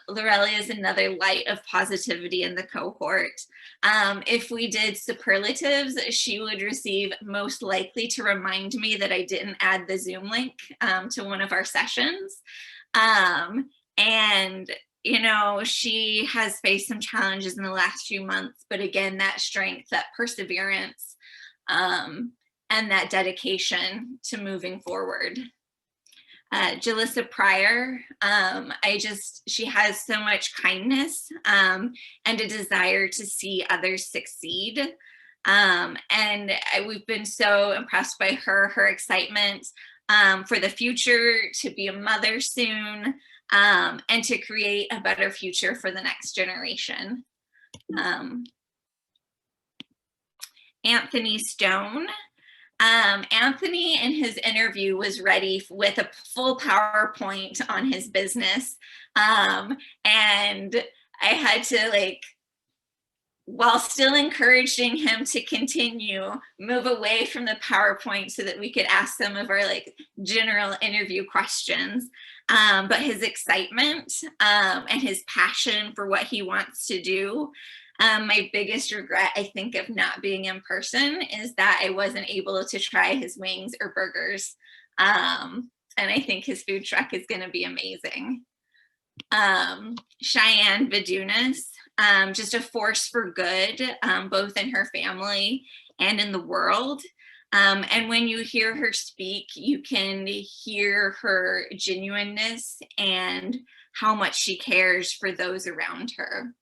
Lorelli is another light of positivity in the cohort. If we did superlatives, she would receive most likely to remind me that I didn't add the Zoom link to one of our sessions. And, you know, she has faced some challenges in the last few months, but again, that strength, that perseverance, and that dedication to moving forward. Jalissa Pryor, she has so much kindness and a desire to see others succeed. We've been so impressed by her excitement for the future, to be a mother soon, and to create a better future for the next generation. Anthony Stone. Anthony in his interview was ready with a full PowerPoint on his business. And I had to, while still encouraging him to continue, move away from the PowerPoint so that we could ask some of our general interview questions. But his excitement and his passion for what he wants to do. My biggest regret, I think, of not being in person is that I wasn't able to try his wings or burgers. And I think his food truck is going to be amazing. Cheyenne Vidunas, just a force for good, both in her family and in the world. And when you hear her speak, you can hear her genuineness and how much she cares for those around her.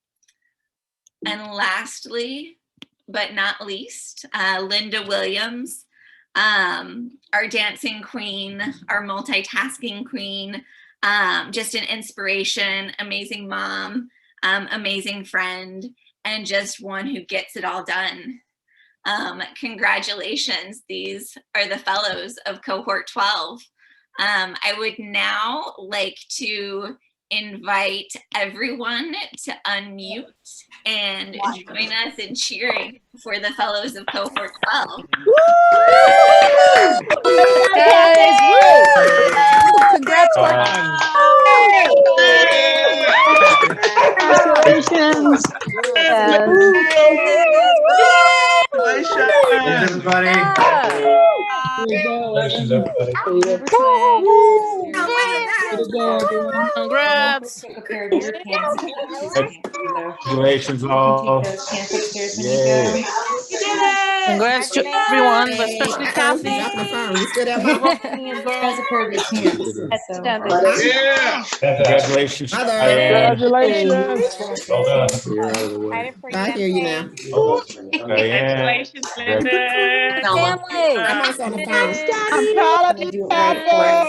And lastly, but not least, Linda Williams, our dancing queen, our multitasking queen, just an inspiration, amazing mom, amazing friend, and just one who gets it all done. Congratulations, these are the fellows of Cohort 12. I would now like to invite everyone to unmute and join us in cheering for the fellows of Cohort 12. Congratulations. Congratulations, everybody. Congratulations, everybody. Congrats. Congratulations, all. Yeah. Congrats to everyone, but especially Kathy. You still there, Mama? Guys are perfect parents. So. Yeah. Congratulations. Congratulations. Well done. I hear you now. Congratulations, Linda. Family. I'm also on the phone. I'm proud of you, Do it right for us.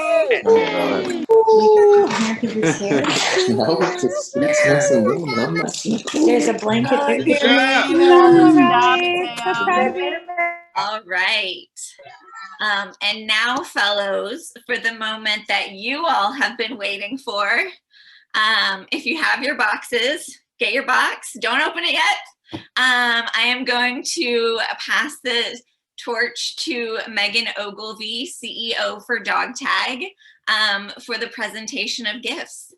No, it's nice and warm, and I'm not in the cold. There's a blanket there. All right. And now, fellows, for the moment that you all have been waiting for, if you have your boxes, get your box. Don't open it yet. I am going to pass the torch to Megan Ogilvie, CEO for Dog Tag, for the presentation of gifts.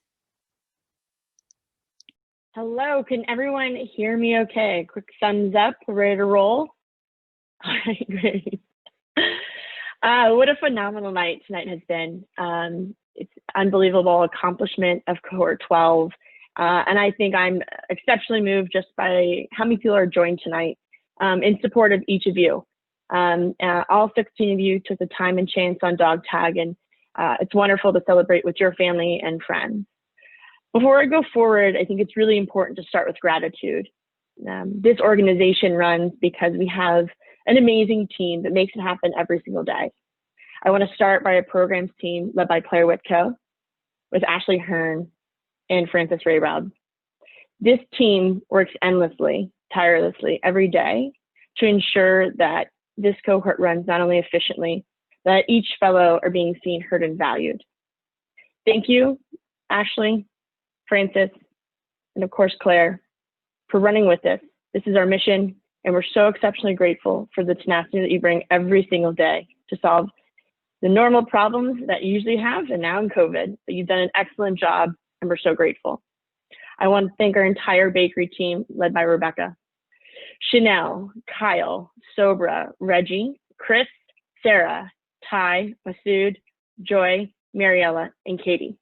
Hello, can everyone hear me okay? Quick thumbs up, ready to roll? All right, great. What a phenomenal night tonight has been. It's unbelievable accomplishment of Cohort 12. And I think I'm exceptionally moved just by how many people are joined tonight in support of each of you. All 16 of you took the time and chance on Dog Tag, and it's wonderful to celebrate with your family and friends. Before I go forward, I think it's really important to start with gratitude. This organization runs because we have an amazing team that makes it happen every single day. I want to start by a programs team led by Claire Whitco, with Ashley Hearn and Francis Rayroud. This team works endlessly, tirelessly every day to ensure that this cohort runs not only efficiently, but that each fellow are being seen, heard, and valued. Thank you, Ashley, Francis, and of course, Claire, for running with this. This is our mission, and we're so exceptionally grateful for the tenacity that you bring every single day to solve the normal problems that you usually have, and now in COVID, but you've done an excellent job, and we're so grateful. I want to thank our entire bakery team led by Rebecca, Chanel, Kyle, Sobra, Reggie, Chris, Sarah, Ty, Masood, Joy, Mariella, and Katie.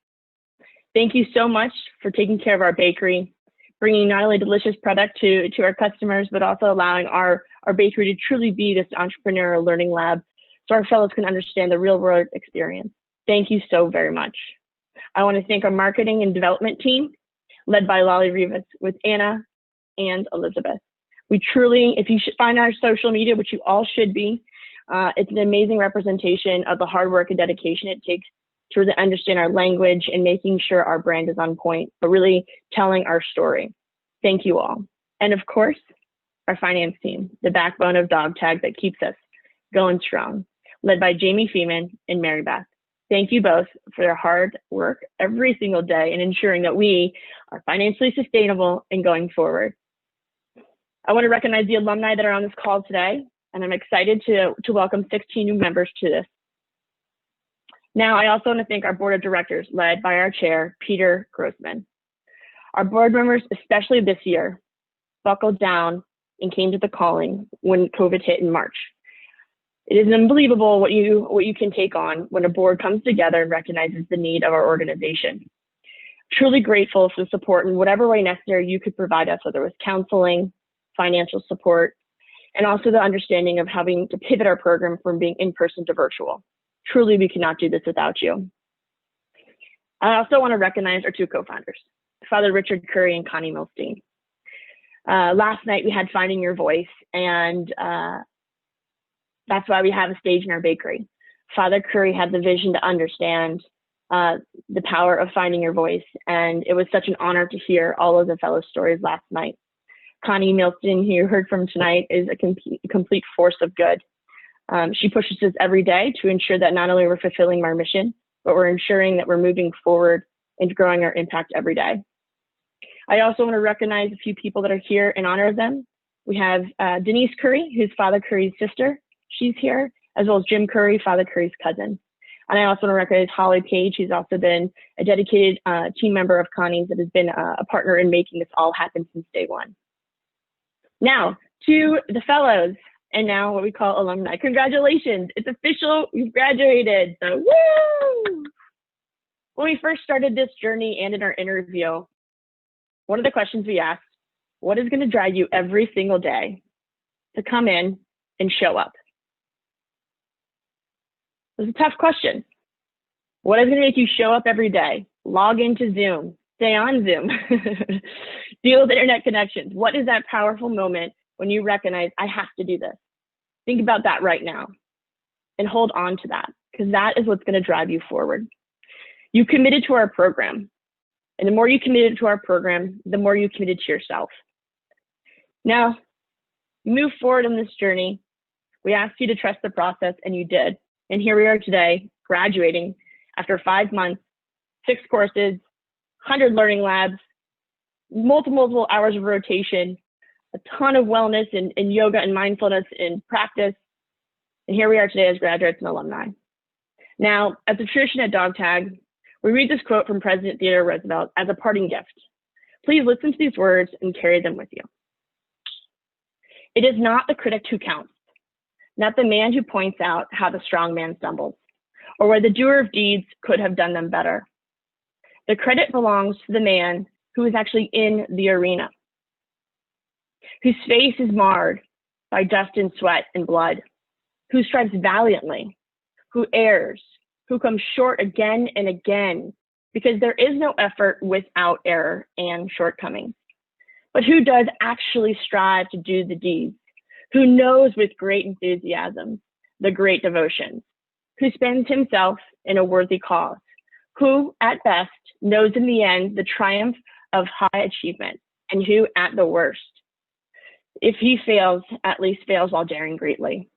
Thank you so much for taking care of our bakery, bringing not only delicious product to our customers, but also allowing our bakery to truly be this entrepreneurial learning lab so our fellows can understand the real world experience. Thank you so very much. I want to thank our marketing and development team led by Lolly Rivas with Anna and Elizabeth. We truly, if you should find our social media, which you all should be, it's an amazing representation of the hard work and dedication it takes to really understand our language and making sure our brand is on point, but really telling our story. Thank you all. And of course, our finance team, the backbone of Dog Tag that keeps us going strong, led by Jamie Feeman and Mary Beth. Thank you both for their hard work every single day in ensuring that we are financially sustainable and going forward. I want to recognize the alumni that are on this call today, and I'm excited to welcome 16 new members to this. Now, I also want to thank our board of directors led by our chair, Peter Grossman. Our board members, especially this year, buckled down and came to the calling when COVID hit in March. It is unbelievable what you can take on when a board comes together and recognizes the need of our organization. Truly grateful for the support in whatever way necessary you could provide us, whether it was counseling, financial support, and also the understanding of having to pivot our program from being in-person to virtual. Truly, we cannot do this without you. I also want to recognize our two co-founders, Father Richard Curry and Connie Milstein. Last night we had Finding Your Voice, and that's why we have a stage in our bakery. Father Curry had the vision to understand the power of finding your voice, and it was such an honor to hear all of the fellow stories last night. Connie Milstein, who you heard from tonight, is a complete force of good. She pushes us every day to ensure that not only we're fulfilling our mission, but we're ensuring that we're moving forward and growing our impact every day. I also want to recognize a few people that are here in honor of them. We have Denise Curry, who's Father Curry's sister. She's here, as well as Jim Curry, Father Curry's cousin. And I also want to recognize Holly Page, who's also been a dedicated team member of Connie's that has been a partner in making this all happen since day one. Now, to the fellows, and now what we call alumni. Congratulations, it's official, you've graduated, so woo! When we first started this journey and in our interview, one of the questions we asked, what is gonna drive you every single day? to come in and show up? It's a tough question. What is going to make you show up every day? Log into Zoom, stay on Zoom, deal with internet connections. What is that powerful moment when you recognize, I have to do this? Think about that right now and hold on to that, because that is what's going to drive you forward. You committed to our program, and the more you committed to our program, the more you committed to yourself. Now, you move forward on this journey. We asked you to trust the process, and you did. And here we are today, graduating after 5 months, 6 courses, 100 learning labs, multiple hours of rotation, a ton of wellness and yoga and mindfulness in practice. And here we are today as graduates and alumni. Now, as a tradition at Dog Tag, we read this quote from President Theodore Roosevelt as a parting gift. Please listen to these words and carry them with you. It is not the critic who counts, not the man who points out how the strong man stumbles, or where the doer of deeds could have done them better. The credit belongs to the man who is actually in the arena, whose face is marred by dust and sweat and blood, who strives valiantly, who errs, who comes short again and again, because there is no effort without error and shortcomings, but who does actually strive to do the deeds, who knows with great enthusiasm the great devotions, who spends himself in a worthy cause, who at best knows in the end the triumph of high achievement, and who at the worst, if he fails, at least fails while daring greatly,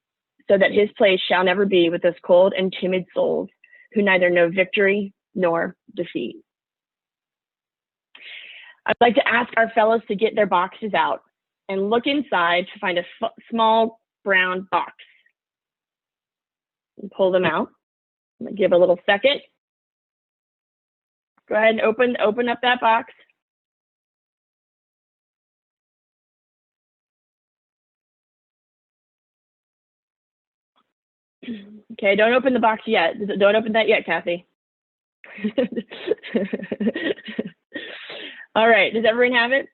so that his place shall never be with those cold and timid souls who neither know victory nor defeat. I'd like to ask our fellows to get their boxes out and look inside to find a small brown box. And pull them out. I'm gonna give a little second. Go ahead and open up that box. Okay, don't open the box yet. Don't open that yet, Kathy. All right, does everyone have it?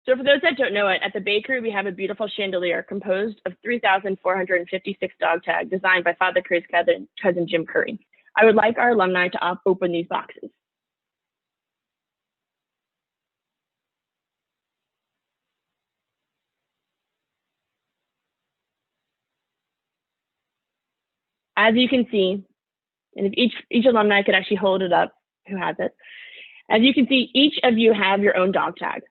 So for those that don't know it, at the bakery, we have a beautiful chandelier composed of 3,456 dog tags designed by Father Curry's cousin Jim Curry. I would like our alumni to open these boxes. As you can see, and if each alumni could actually hold it up, who has it? As you can see, each of you have your own dog tag.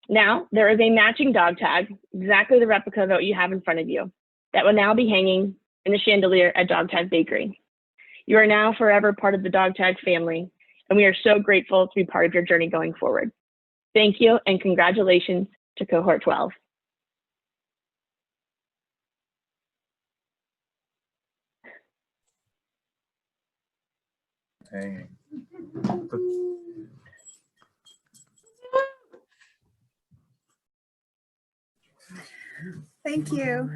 Now, there is a matching dog tag, exactly the replica of what you have in front of you, that will now be hanging in the chandelier at Dog Tag Bakery. You are now forever part of the Dog Tag family, and we are so grateful to be part of your journey going forward. Thank you, and congratulations to Cohort 12. Dang. Thank you.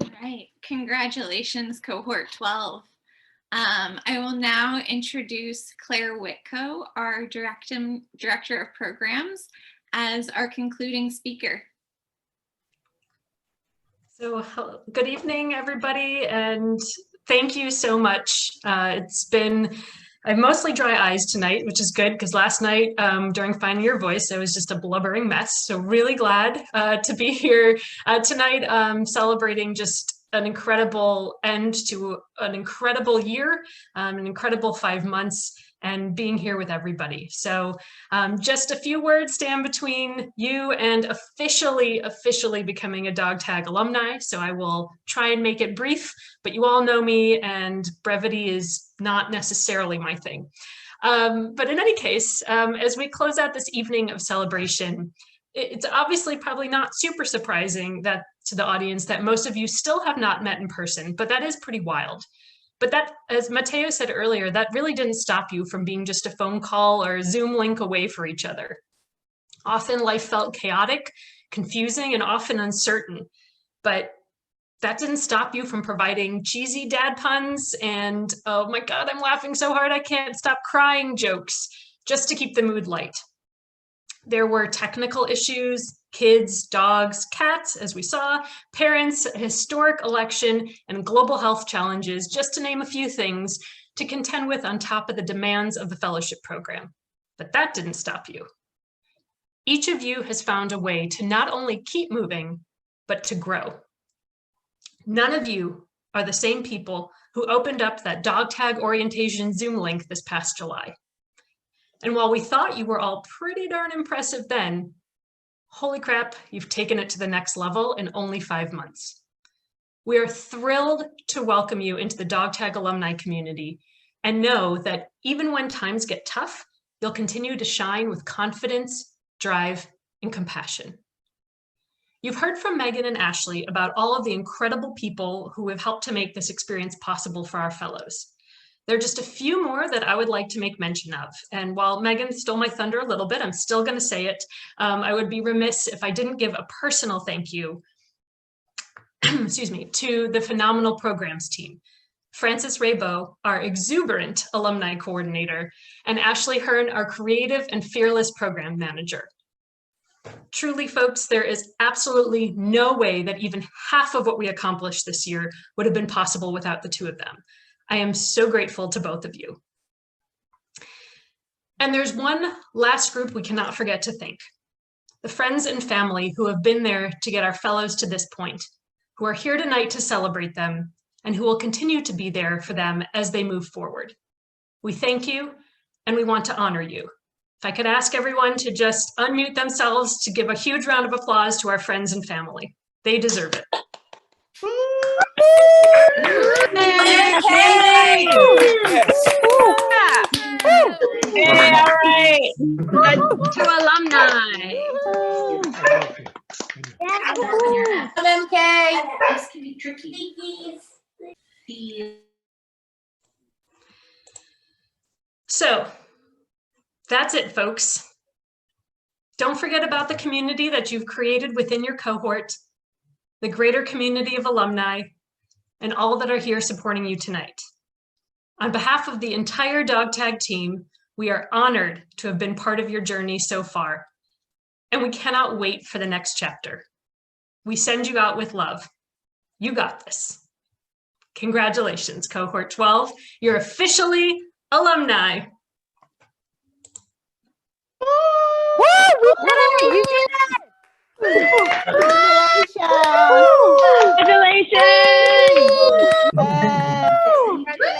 All right, congratulations, Cohort 12. I will now introduce Claire Whitco, our Director of Programs, as our concluding speaker. So good evening, everybody, and thank you so much. I have mostly dry eyes tonight, which is good because last night during Finding Your Voice, I was just a blubbering mess. So really glad to be here tonight, celebrating just an incredible end to an incredible year, an incredible 5 months, and being here with everybody. So just a few words stand between you and officially becoming a Dog Tag alumni. So I will try and make it brief, but you all know me and brevity is not necessarily my thing. But in any case, as we close out this evening of celebration, it's obviously probably not super surprising that to the audience that most of you still have not met in person, but that is pretty wild. But that, as Mateo said earlier, that really didn't stop you from being just a phone call or a Zoom link away for each other. Often life felt chaotic, confusing, and often uncertain, but that didn't stop you from providing cheesy dad puns and, oh my God, I'm laughing so hard I can't stop crying jokes just to keep the mood light. There were technical issues, kids, dogs, cats, as we saw, parents, a historic election, and global health challenges, just to name a few things to contend with on top of the demands of the fellowship program. But that didn't stop you. Each of you has found a way to not only keep moving, but to grow. None of you are the same people who opened up that dog tag orientation Zoom link this past July. And while we thought you were all pretty darn impressive then, holy crap, you've taken it to the next level in only 5 months. We are thrilled to welcome you into the dog tag alumni community and know that even when times get tough, you'll continue to shine with confidence, drive, and compassion. You've heard from Megan and Ashley about all of the incredible people who have helped to make this experience possible for our fellows. There are just a few more that I would like to make mention of. And while Megan stole my thunder a little bit, I'm still going to say it. I would be remiss if I didn't give a personal thank you excuse me, to the phenomenal programs team. Frances Raybo, our exuberant alumni coordinator, and Ashley Hearn, our creative and fearless program manager. Truly, folks, there is absolutely no way that even half of what we accomplished this year would have been possible without the two of them. I am so grateful to both of you. And there's one last group we cannot forget to thank. The friends and family who have been there to get our fellows to this point, who are here tonight to celebrate them, and who will continue to be there for them as they move forward. We thank you, and we want to honor you. If I could ask everyone to just unmute themselves to give a huge round of applause to our friends and family. They deserve it. Hey, all right. To alumni. MK. This can be tricky. So that's it, folks. Don't forget about the community that you've created within your cohort, the greater community of alumni, and all that are here supporting you tonight. On behalf of the entire Dog Tag team, we are honored to have been part of your journey so far, and we cannot wait for the next chapter. We send you out with love. You got this. Congratulations, Cohort 12. You're officially alumni.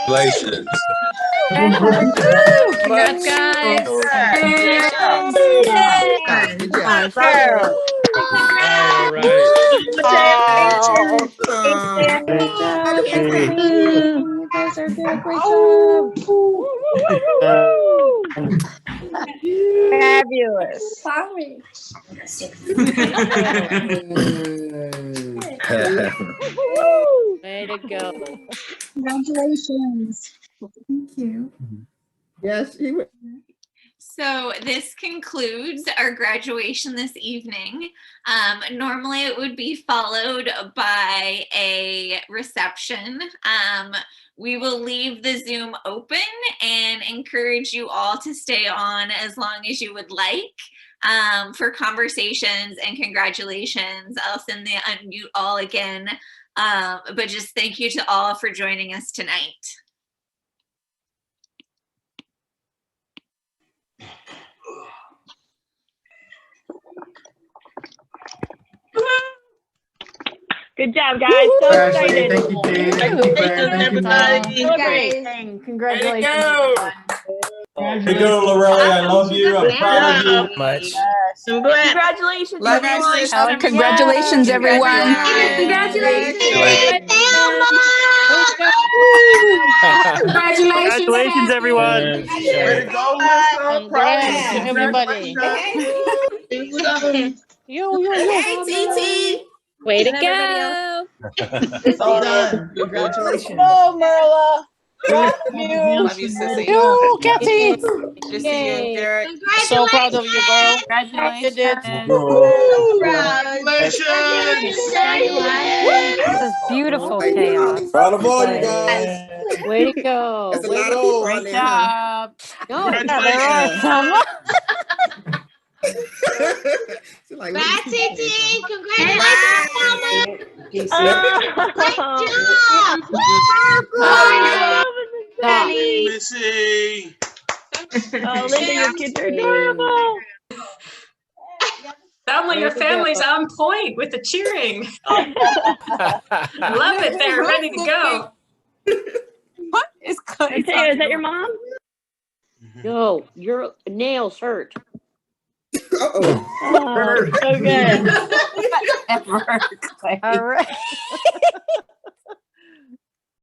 Congratulations. Congrats, guys. Good job. All right. You guys are doing a great job. Fabulous. Way to go. Congratulations. Thank you. Yes, she would. So this concludes our graduation this evening. Normally it would be followed by a reception. We will leave the Zoom open and encourage you all to stay on as long as you would like for conversations and congratulations. I'll send the unmute all again, but just thank you to all for joining us tonight. Good job, guys. So excited. Thank you, Dave. Thank you, everybody. Congratulations. Hey, go, Lorelli. I love you. I'm proud of you. Much. Congratulations. Congratulations, everyone. Congratulations, everyone. Way to go, Lisa. Proud of you. Everybody. Hey, TT. Way to go. It's all done. Congratulations. Oh, Marla. Proud of you. Love you, sissy. You, Kathy. Good to see you, Derek. So proud of you, girl. Congratulations. This is beautiful chaos. Proud of all you guys. Way to go. That's a lot of people on Great there, huh? job. Go. Congrats, Congratulations, Great job! Missy. Oh, Linda, your kids are adorable. Thelma, your family's on point with the cheering. Love it. They're ready to go. What is going on? Mateo, is that your mom? No, your nails hurt. Uh-oh. Oh, so good. All right.